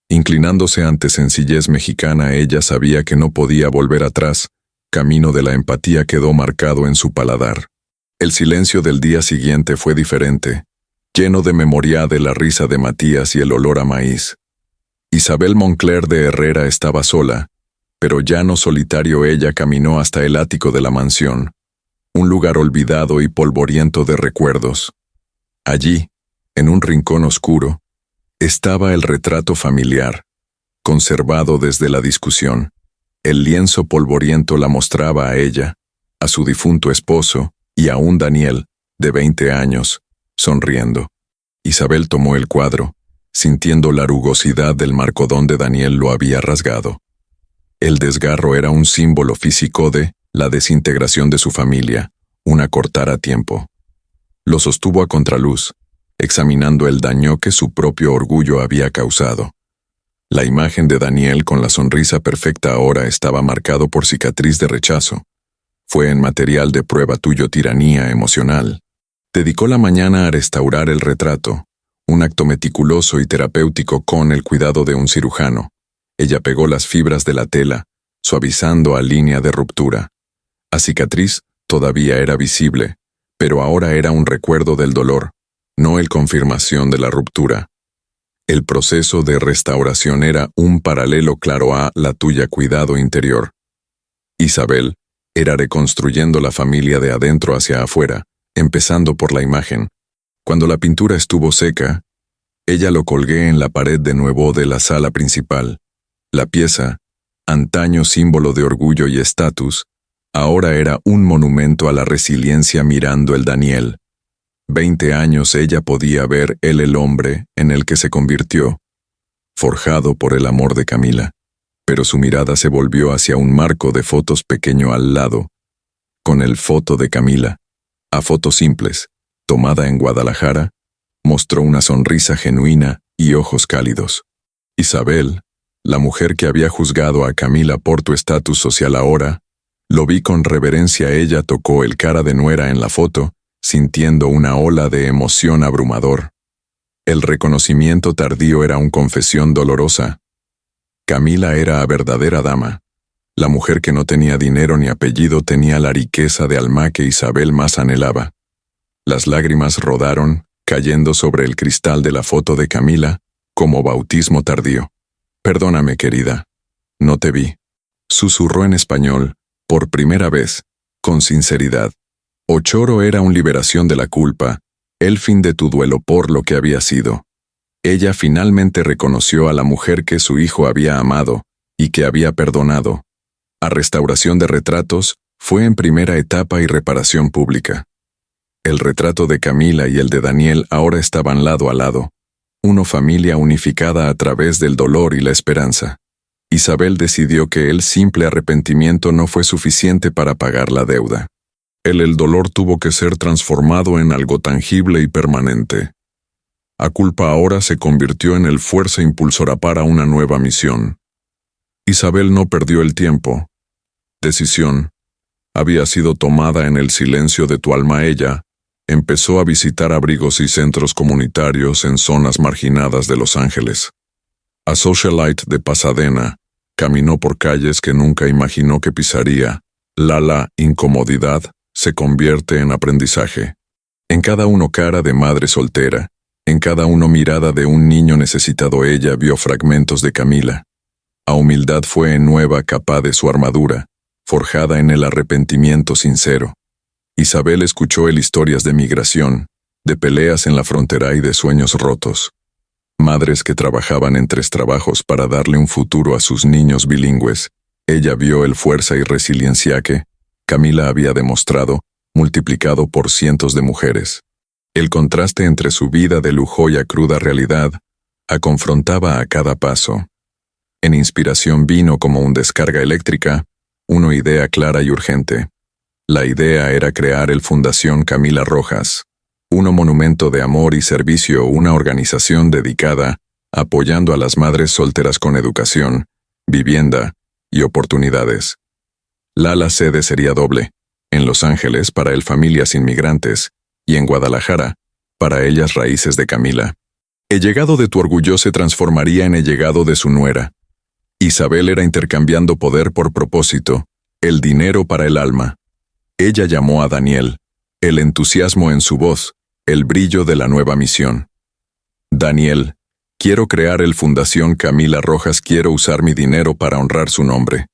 S1: inclinándose ante sencillez mexicana, ella sabía que no podía volver atrás. Camino de la empatía quedó marcado en su paladar. El silencio del día siguiente fue diferente, lleno de memoria de la risa de Matías y el olor a maíz. Isabel Moncler de Herrera estaba sola, pero ya no solitario. Ella caminó hasta el ático de la mansión, un lugar olvidado y polvoriento de recuerdos. Allí, en un rincón oscuro, estaba el retrato familiar, conservado desde la discusión. El lienzo polvoriento la mostraba a ella, a su difunto esposo y a un Daniel, de 20 años, sonriendo. Isabel tomó el cuadro, sintiendo la rugosidad del marco donde Daniel lo había rasgado. El desgarro era un símbolo físico de la desintegración de su familia, una cortar a tiempo. Lo sostuvo a contraluz, examinando el daño que su propio orgullo había causado. La imagen de Daniel con la sonrisa perfecta ahora estaba marcado por cicatriz de rechazo. Fue en material de prueba tuyo tiranía emocional. Dedicó la mañana a restaurar el retrato, un acto meticuloso y terapéutico con el cuidado de un cirujano. Ella pegó las fibras de la tela, suavizando a línea de ruptura. La cicatriz todavía era visible, pero ahora era un recuerdo del dolor, no el confirmación de la ruptura. El proceso de restauración era un paralelo claro a la tuya cuidado interior. Isabel era reconstruyendo la familia de adentro hacia afuera, empezando por la imagen. Cuando la pintura estuvo seca, ella lo colgué en la pared de nuevo de la sala principal. La pieza, antaño símbolo de orgullo y estatus, ahora era un monumento a la resiliencia mirando el Daniel. 20 años ella podía ver el hombre en el que se convirtió, forjado por el amor de Camila, pero su mirada se volvió hacia un marco de fotos pequeño al lado, con el foto de Camila, a fotos simples, tomada en Guadalajara, mostró una sonrisa genuina y ojos cálidos. Isabel, la mujer que había juzgado a Camila por tu estatus social ahora, lo vi con reverencia. Ella tocó el cara de nuera en la foto, sintiendo una ola de emoción abrumador. El reconocimiento tardío era una confesión dolorosa. Camila era a verdadera dama. La mujer que no tenía dinero ni apellido tenía la riqueza de alma que Isabel más anhelaba. Las lágrimas rodaron, cayendo sobre el cristal de la foto de Camila, como bautismo tardío. «Perdóname, querida. No te vi», susurró en español, por primera vez, con sinceridad. Ochoro era una liberación de la culpa, el fin de tu duelo por lo que había sido. Ella finalmente reconoció a la mujer que su hijo había amado y que había perdonado. La restauración de retratos fue en primera etapa y reparación pública. El retrato de Camila y el de Daniel ahora estaban lado a lado, una familia unificada a través del dolor y la esperanza. Isabel decidió que el simple arrepentimiento no fue suficiente para pagar la deuda. El dolor tuvo que ser transformado en algo tangible y permanente. La culpa ahora se convirtió en el fuerza impulsora para una nueva misión. Isabel no perdió el tiempo. Decisión había sido tomada en el silencio de tu alma. Ella empezó a visitar abrigos y centros comunitarios en zonas marginadas de Los Ángeles. A socialite de Pasadena, caminó por calles que nunca imaginó que pisaría. La incomodidad se convierte en aprendizaje. En cada uno cara de madre soltera, en cada uno mirada de un niño necesitado. Ella vio fragmentos de Camila. La humildad fue en nueva capa de su armadura, forjada en el arrepentimiento sincero. Isabel escuchó historias de migración, de peleas en la frontera y de sueños rotos. Madres que trabajaban en 3 trabajos para darle un futuro a sus niños bilingües. Ella vio el fuerza y resiliencia que Camila había demostrado, multiplicado por cientos de mujeres. El contraste entre su vida de lujo y la cruda realidad la confrontaba a cada paso. En inspiración vino como una descarga eléctrica, una idea clara y urgente. La idea era crear el Fundación Camila Rojas, un monumento de amor y servicio, una organización dedicada apoyando a las madres solteras con educación, vivienda y oportunidades. La sede sería doble, en Los Ángeles para familias inmigrantes y en Guadalajara para ellas raíces de Camila. El llegado de tu orgullo se transformaría en el llegado de su nuera. Isabel era intercambiando poder por propósito, el dinero para el alma. Ella llamó a Daniel, el entusiasmo en su voz, el brillo de la nueva misión. Daniel, quiero crear el Fundación Camila Rojas, quiero usar mi dinero para honrar su nombre.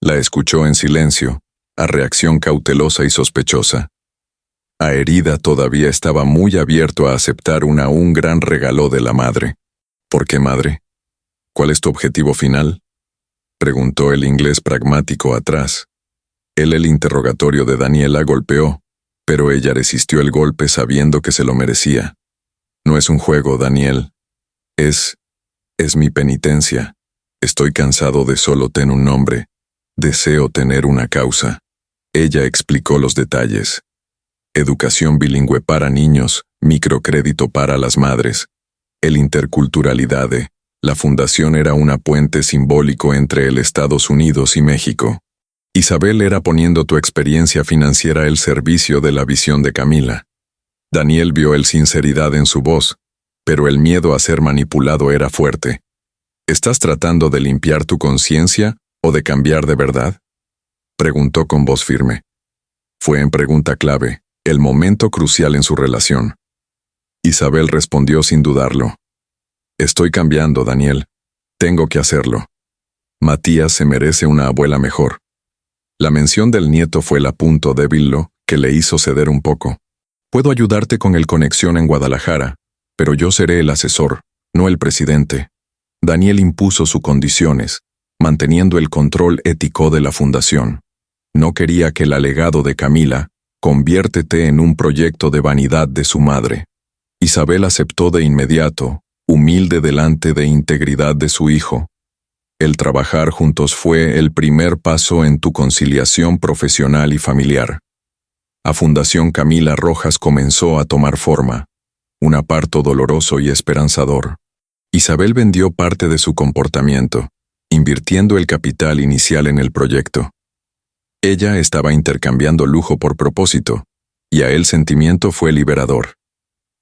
S1: La escuchó en silencio, a reacción cautelosa y sospechosa. Herida todavía estaba muy abierto a aceptar un gran regalo de la madre. ¿Por qué madre? ¿Cuál es tu objetivo final? Preguntó el inglés pragmático atrás. Él el interrogatorio de Daniela golpeó, pero ella resistió el golpe sabiendo que se lo merecía. No es un juego, Daniel. Es mi penitencia. Estoy cansado de solo tener un nombre. Deseo tener una causa. Ella explicó los detalles. Educación bilingüe para niños, microcrédito para las madres. El interculturalidad de la fundación era un puente simbólico entre el Estados Unidos y México. Isabel era poniendo tu experiencia financiera al servicio de la visión de Camila. Daniel vio el sinceridad en su voz, pero el miedo a ser manipulado era fuerte. ¿Estás tratando de limpiar tu conciencia o de cambiar de verdad? Preguntó con voz firme. Fue en pregunta clave, el momento crucial en su relación. Isabel respondió sin dudarlo. Estoy cambiando, Daniel. Tengo que hacerlo. Matías se merece una abuela mejor. La mención del nieto fue el punto débil que le hizo ceder un poco. Puedo ayudarte con el conexión en Guadalajara, pero yo seré el asesor, no el presidente. Daniel impuso sus condiciones, manteniendo el control ético de la fundación. No quería que el alegado de Camila conviértete en un proyecto de vanidad de su madre. Isabel aceptó de inmediato, humilde delante de integridad de su hijo. El trabajar juntos fue el primer paso en tu conciliación profesional y familiar. A Fundación Camila Rojas comenzó a tomar forma, un parto doloroso y esperanzador. Isabel vendió parte de su comportamiento, invirtiendo el capital inicial en el proyecto. Ella estaba intercambiando lujo por propósito, y a él sentimiento fue liberador.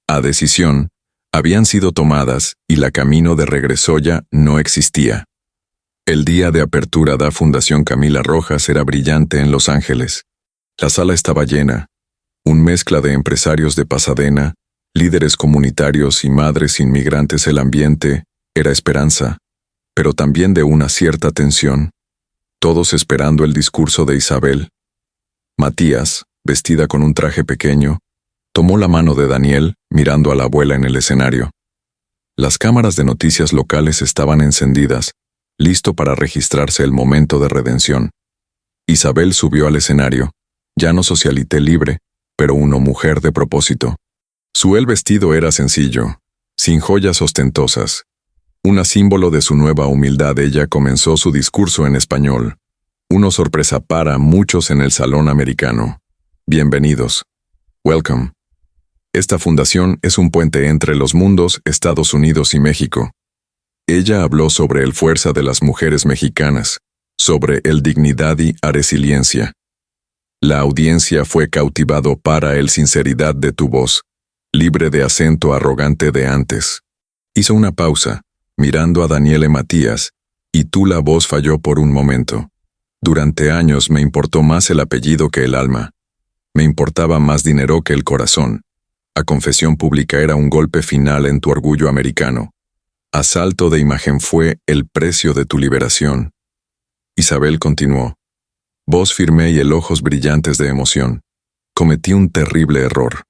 S1: A decisión, habían sido tomadas y la camino de regreso ya no existía. El día de apertura de Fundación Camila Rojas era brillante en Los Ángeles. La sala estaba llena, un mezcla de empresarios de Pasadena, líderes comunitarios y madres inmigrantes. El ambiente era esperanza, pero también de una cierta tensión, todos esperando el discurso de Isabel. Matías, vestida con un traje pequeño, tomó la mano de Daniel, mirando a la abuela en el escenario. Las cámaras de noticias locales estaban encendidas, listo para registrarse el momento de redención. Isabel subió al escenario, ya no socialité libre, pero una mujer de propósito. Su vestido era sencillo, sin joyas ostentosas. Un símbolo de su nueva humildad. Ella comenzó su discurso en español. Una sorpresa para muchos en el salón americano. Bienvenidos. Welcome. Esta fundación es un puente entre los mundos, Estados Unidos y México. Ella habló sobre el fuerza de las mujeres mexicanas, sobre el dignidad y resiliencia. La audiencia fue cautivado para el sinceridad de tu voz, libre de acento arrogante de antes. Hizo una pausa, mirando a Daniel y Matías, y la voz falló por un momento. Durante años me importó más el apellido que el alma. Me importaba más dinero que el corazón. A confesión pública era un golpe final en tu orgullo americano. Asalto de imagen fue el precio de tu liberación. Isabel continuó. Voz firme y ojos brillantes de emoción. Cometí un terrible error.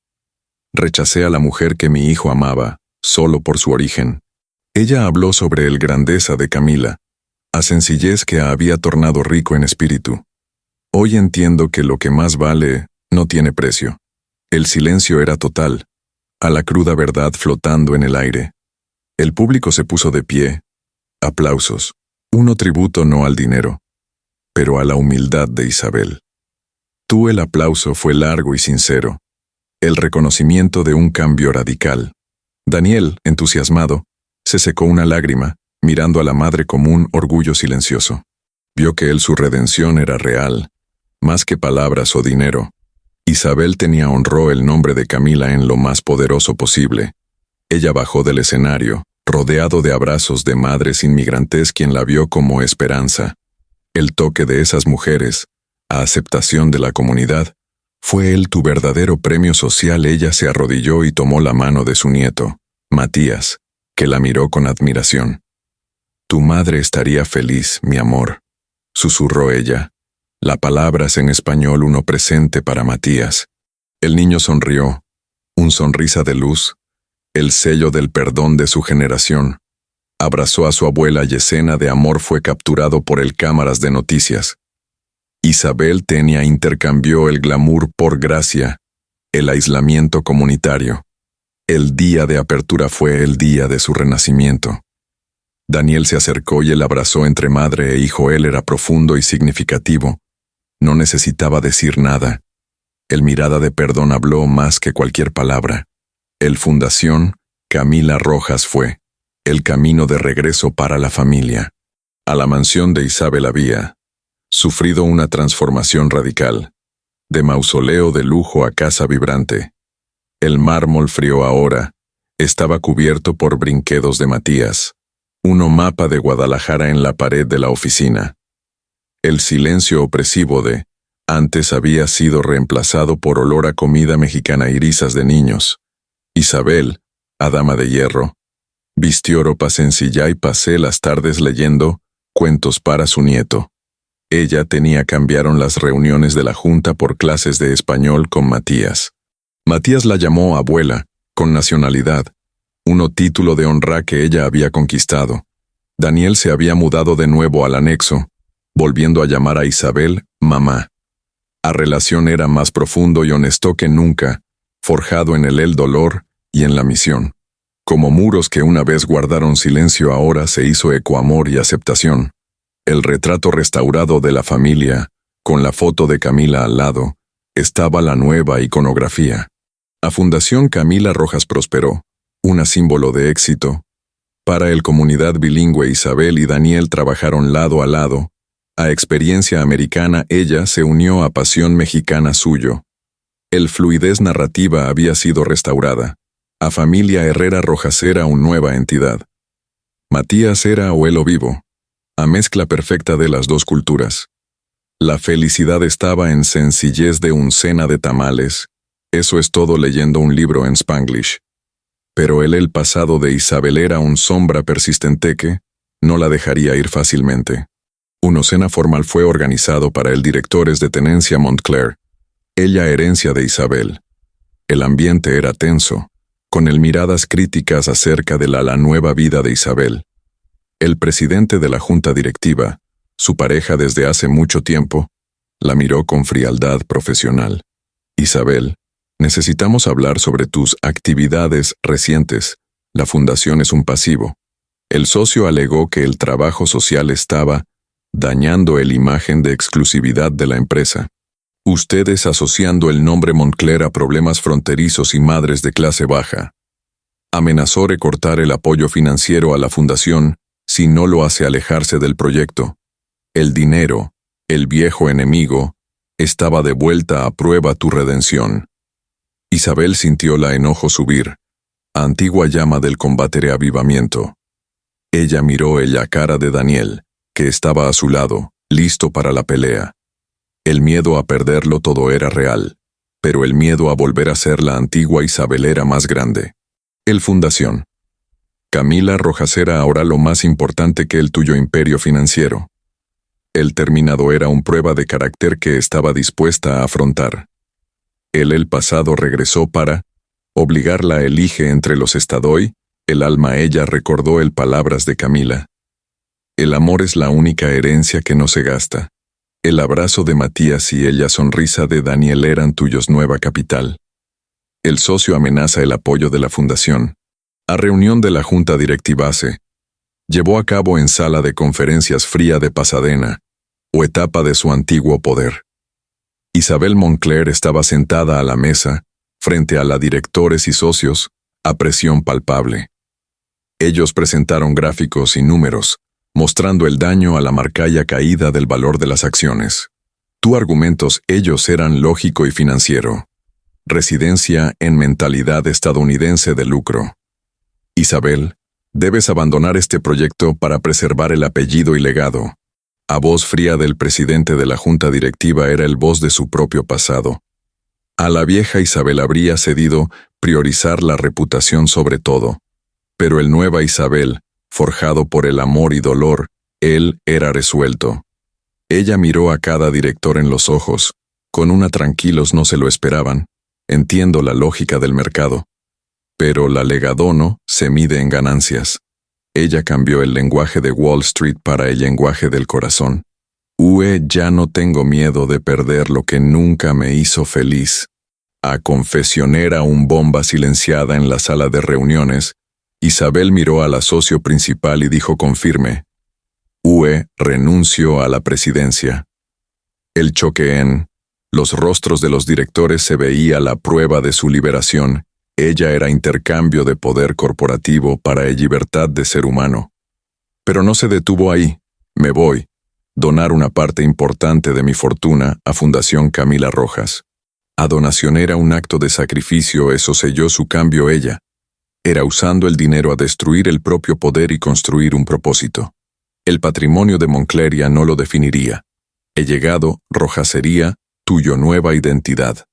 S1: Rechacé a la mujer que mi hijo amaba, solo por su origen. Ella habló sobre el grandeza de Camila, a sencillez que había tornado rico en espíritu. Hoy entiendo que lo que más vale no tiene precio. El silencio era total, a la cruda verdad flotando en el aire. El público se puso de pie. Aplausos. Uno tributo no al dinero, pero a la humildad de Isabel. El aplauso fue largo y sincero. El reconocimiento de un cambio radical. Daniel, entusiasmado, se secó una lágrima, mirando a la madre como un orgullo silencioso. Vio que su redención era real, más que palabras o dinero. Isabel honró el nombre de Camila en lo más poderoso posible. Ella bajó del escenario, rodeado de abrazos de madres inmigrantes quien la vio como esperanza. El toque de esas mujeres, a aceptación de la comunidad, Fue él tu verdadero premio social. Ella se arrodilló y tomó la mano de su nieto, Matías, que la miró con admiración. Tu madre estaría feliz, mi amor, susurró ella. La palabra en español uno presente para Matías. El niño sonrió, un sonrisa de luz, el sello del perdón de su generación. Abrazó a su abuela y escena de amor fue capturado por el cámaras de noticias. Isabel Tenia intercambió el glamour por gracia, el aislamiento comunitario. El día de apertura fue el día de su renacimiento. Daniel se acercó y él abrazó entre madre e hijo. Él era profundo y significativo. No necesitaba decir nada. El mirada de perdón habló más que cualquier palabra. El Fundación Camila Rojas fue el camino de regreso para la familia. A la mansión de Isabel había sufrido una transformación radical, de mausoleo de lujo a casa vibrante. El mármol frío ahora estaba cubierto por brinquedos de Matías, un mapa de Guadalajara en la pared de la oficina. El silencio opresivo de antes había sido reemplazado por olor a comida mexicana y risas de niños. Isabel, a dama de hierro, vistió ropa sencilla y pasé las tardes leyendo cuentos para su nieto. Ella cambiaron las reuniones de la junta por clases de español con Matías. Matías la llamó abuela, con nacionalidad, un título de honra que ella había conquistado. Daniel se había mudado de nuevo al anexo, volviendo a llamar a Isabel mamá. La relación era más profundo y honesto que nunca, forjado en el dolor y en la misión. Como muros que una vez guardaron silencio ahora se hizo eco amor y aceptación. El retrato restaurado de la familia, con la foto de Camila al lado, estaba la nueva iconografía. La Fundación Camila Rojas prosperó, un símbolo de éxito. Para el comunidad bilingüe Isabel y Daniel trabajaron lado a lado. A experiencia americana ella se unió a pasión mexicana suyo. El fluidez narrativa había sido restaurada. A familia Herrera Rojas era una nueva entidad. Matías era abuelo vivo. A mezcla perfecta de las dos culturas. La felicidad estaba en sencillez de un cena de tamales. Eso es todo leyendo un libro en Spanglish. Pero el pasado de Isabel era un sombra persistente que no la dejaría ir fácilmente. Una cena formal fue organizado para el directores de Tenencia Montclair, ella herencia de Isabel. El ambiente era tenso, con miradas críticas acerca de la nueva vida de Isabel. El presidente de la junta directiva, su pareja desde hace mucho tiempo, la miró con frialdad profesional. Isabel, necesitamos hablar sobre tus actividades recientes. La fundación es un pasivo. El socio alegó que el trabajo social estaba dañando la imagen de exclusividad de la empresa. Ustedes asociando el nombre Montclair a problemas fronterizos y madres de clase baja. Amenazó recortar el apoyo financiero a la fundación si no lo hace alejarse del proyecto. El dinero, el viejo enemigo, estaba de vuelta a prueba tu redención. Isabel sintió la enojo subir, antigua llama del combate reavivamiento. Ella miró la cara de Daniel, que estaba a su lado, listo para la pelea. El miedo a perderlo todo era real, pero el miedo a volver a ser la antigua Isabel era más grande. El Fundación Camila Rojas era ahora lo más importante que el tuyo imperio financiero. El terminado era una prueba de carácter que estaba dispuesta a afrontar. El pasado regresó para obligarla a elige entre los estadoy, el alma ella recordó el palabras de Camila. El amor es la única herencia que no se gasta. El abrazo de Matías y ella sonrisa de Daniel eran tuyos nueva capital. El socio amenaza el apoyo de la fundación. A reunión de la junta directiva se llevó a cabo en sala de conferencias fría de Pasadena, o etapa de su antiguo poder. Isabel Montclair estaba sentada a la mesa, frente a la directores y socios, a presión palpable. Ellos presentaron gráficos y números, mostrando el daño a la marcaya caída del valor de las acciones. Tu argumentos ellos eran lógico y financiero. Residencia en mentalidad estadounidense de lucro. Isabel, debes abandonar este proyecto para preservar el apellido y legado. A voz fría del presidente de la junta directiva era el voz de su propio pasado. A la vieja Isabel habría cedido priorizar la reputación sobre todo. Pero el nueva Isabel, forjado por el amor y dolor, él era resuelto. Ella miró a cada director en los ojos. Con una tranquilos no se lo esperaban. Entiendo la lógica del mercado. Pero la legadono se mide en ganancias. Ella cambió el lenguaje de Wall Street para el lenguaje del corazón. Ya no tengo miedo de perder lo que nunca me hizo feliz. A confesionera un bomba silenciada en la sala de reuniones, Isabel miró a la socio principal y dijo con firme: renuncio a la presidencia. El choque en los rostros de los directores se veía la prueba de su liberación. Ella era intercambio de poder corporativo para la libertad de ser humano. Pero no se detuvo ahí. Me voy. Donar una parte importante de mi fortuna a Fundación Camila Rojas. A donación era un acto de sacrificio, eso selló su cambio ella. Era usando el dinero a destruir el propio poder y construir un propósito. El patrimonio de Moncleria no lo definiría. He llegado, Rojas sería, tuyo nueva identidad.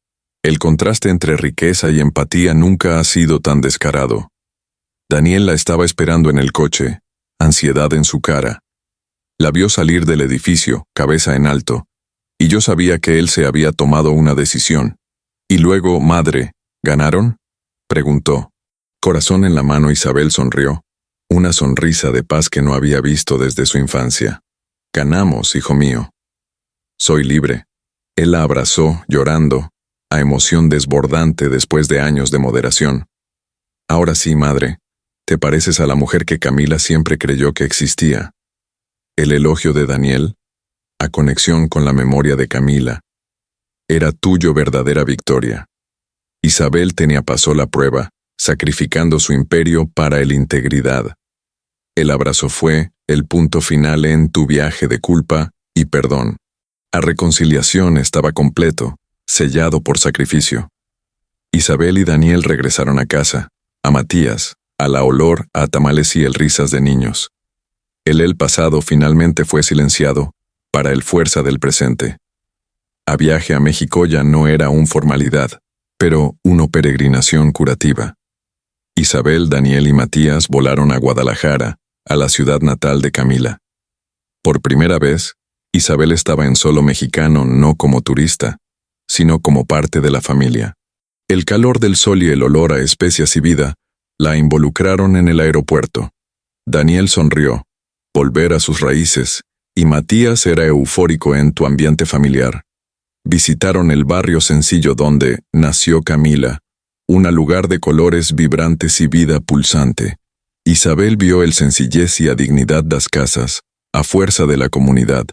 S1: El contraste entre riqueza y empatía nunca ha sido tan descarado. Daniel la estaba esperando en el coche, ansiedad en su cara. La vio salir del edificio, cabeza en alto, y yo sabía que él se había tomado una decisión. Y luego, madre, ¿ganaron?, preguntó. Corazón en la mano, Isabel sonrió, una sonrisa de paz que no había visto desde su infancia. Ganamos, hijo mío. Soy libre. Él la abrazó, llorando, a emoción desbordante después de años de moderación. Ahora sí, madre, te pareces a la mujer que Camila siempre creyó que existía. El elogio de Daniel, a conexión con la memoria de Camila, era tuyo verdadera victoria. Isabel tenía pasó la prueba, sacrificando su imperio para la integridad. El abrazo fue el punto final en tu viaje de culpa y perdón. La reconciliación estaba completo, sellado por sacrificio. Isabel y Daniel regresaron a casa, a Matías, a la olor a tamales y el risas de niños. El pasado finalmente fue silenciado, para el fuerza del presente. A viaje a México ya no era una formalidad, pero una peregrinación curativa. Isabel, Daniel y Matías volaron a Guadalajara, a la ciudad natal de Camila. Por primera vez, Isabel estaba en solo mexicano no como turista, sino como parte de la familia. El calor del sol y el olor a especias y vida la involucraron en el aeropuerto. Daniel sonrió, volver a sus raíces, y Matías era eufórico en tu ambiente familiar. Visitaron el barrio sencillo donde nació Camila, un lugar de colores vibrantes y vida pulsante. Isabel vio el sencillez y la dignidad das casas, a fuerza de la comunidad.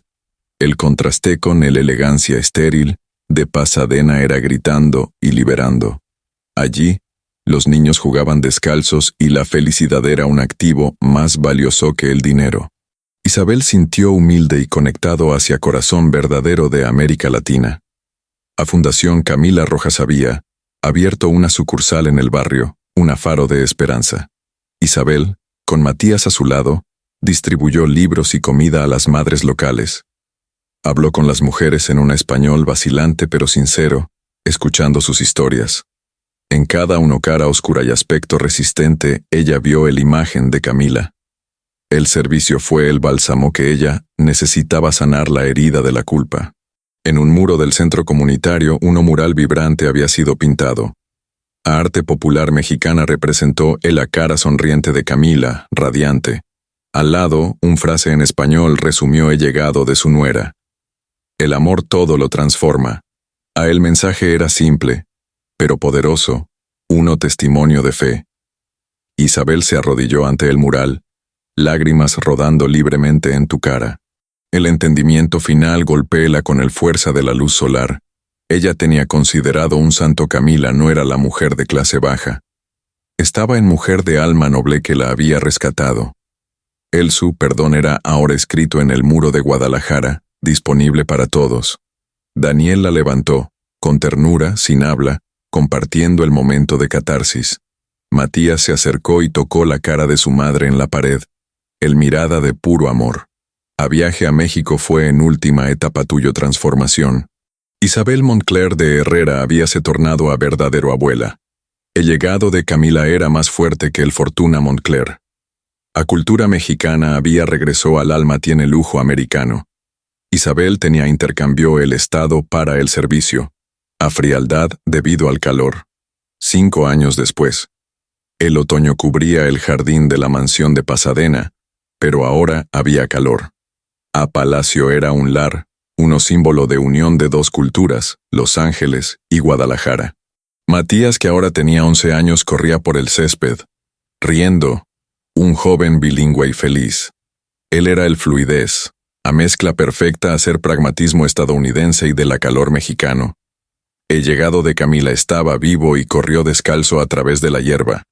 S1: El contraste con el elegancia estéril de Pasadena era gritando y liberando. Allí, los niños jugaban descalzos y la felicidad era un activo más valioso que el dinero. Isabel sintió humilde y conectado hacia corazón verdadero de América Latina. A Fundación Camila Rojas había abierto una sucursal en el barrio, un faro de esperanza. Isabel, con Matías a su lado, distribuyó libros y comida a las madres locales. Habló con las mujeres en un español vacilante pero sincero, escuchando sus historias. En cada uno cara oscura y aspecto resistente, ella vio la imagen de Camila. El servicio fue el bálsamo que ella necesitaba sanar la herida de la culpa. En un muro del centro comunitario, un mural vibrante había sido pintado. A arte popular mexicana representó la cara sonriente de Camila, radiante. Al lado, una frase en español resumió el llegado de su nuera. El amor todo lo transforma. El mensaje era simple, pero poderoso, uno testimonio de fe. Isabel se arrodilló ante el mural, lágrimas rodando libremente en tu cara. El entendimiento final golpéela con el fuerza de la luz solar. Ella tenía considerado un santo Camila no era la mujer de clase baja. Estaba en mujer de alma noble que la había rescatado. Su perdón era ahora escrito en el muro de Guadalajara, disponible para todos. Daniel la levantó, con ternura, sin habla, compartiendo el momento de catarsis. Matías se acercó y tocó la cara de su madre en la pared, el mirada de puro amor. A viaje a México fue en última etapa tuyo transformación. Isabel Moncler de Herrera habíase tornado a verdadero abuela. El legado de Camila era más fuerte que el Fortuna Moncler. A cultura mexicana había regresó al alma tiene lujo americano. Isabel tenía intercambió el Estado para el servicio, a frialdad debido al calor. 5 años después. El otoño cubría el jardín de la mansión de Pasadena, pero ahora había calor. A Palacio era un lar, uno símbolo de unión de dos culturas, Los Ángeles y Guadalajara. Matías, que ahora tenía 11 años, corría por el césped, riendo, un joven bilingüe y feliz. Él era el fluidez, a mezcla perfecta a ser pragmatismo estadounidense y de la calor mexicano. El llegado de Camila estaba vivo y corrió descalzo a través de la hierba.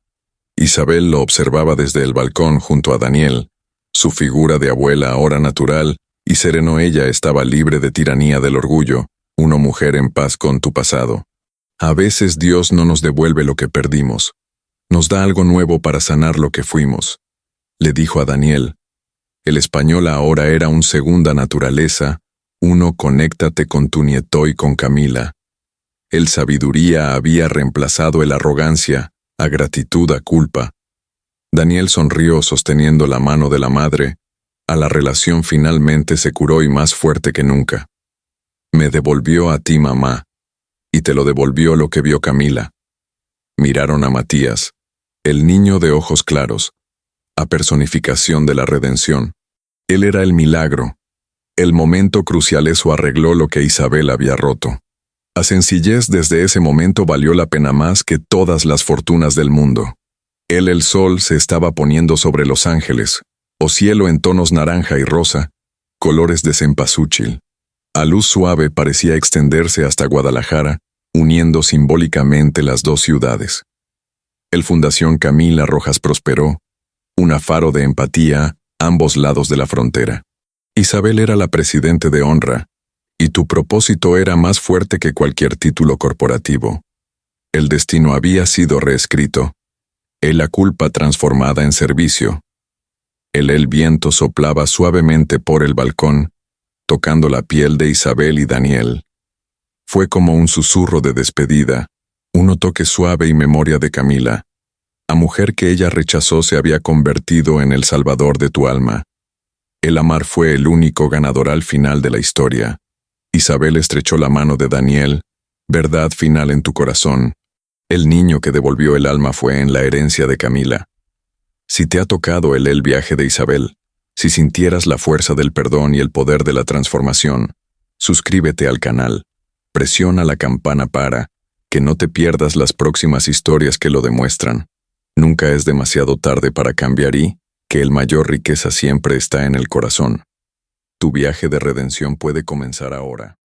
S1: Isabel lo observaba desde el balcón junto a Daniel, su figura de abuela ahora natural, y sereno ella estaba libre de tiranía del orgullo, una mujer en paz con tu pasado. A veces Dios no nos devuelve lo que perdimos, nos da algo nuevo para sanar lo que fuimos, le dijo a Daniel. El español ahora era un segunda naturaleza, uno conéctate con tu nieto y con Camila. El sabiduría había reemplazado el arrogancia, a gratitud a culpa. Daniel sonrió sosteniendo la mano de la madre, a la relación finalmente se curó y más fuerte que nunca. Me devolvió a ti mamá, y te lo devolvió lo que vio Camila. Miraron a Matías, el niño de ojos claros, a personificación de la redención. Él era el milagro. El momento crucial eso arregló lo que Isabel había roto. La sencillez desde ese momento valió la pena más que todas las fortunas del mundo. El sol se estaba poniendo sobre Los Ángeles, o cielo en tonos naranja y rosa, colores de cempasúchil. A luz suave parecía extenderse hasta Guadalajara, uniendo simbólicamente las dos ciudades. El Fundación Camila Rojas prosperó, un faro de empatía a ambos lados de la frontera. Isabel era la presidente de honra, y tu propósito era más fuerte que cualquier título corporativo. El destino había sido reescrito. La culpa transformada en servicio. El viento soplaba suavemente por el balcón, tocando la piel de Isabel y Daniel. Fue como un susurro de despedida, un toque suave y memoria de Camila. La mujer que ella rechazó se había convertido en el salvador de tu alma. El amar fue el único ganador al final de la historia. Isabel estrechó la mano de Daniel, verdad final en tu corazón. El niño que devolvió el alma fue en la herencia de Camila. Si te ha tocado el viaje de Isabel, si sintieras la fuerza del perdón y el poder de la transformación, suscríbete al canal, presiona la campana para que no te pierdas las próximas historias que lo demuestran. Nunca es demasiado tarde para cambiar y que el mayor riqueza siempre está en el corazón. Tu viaje de redención puede comenzar ahora.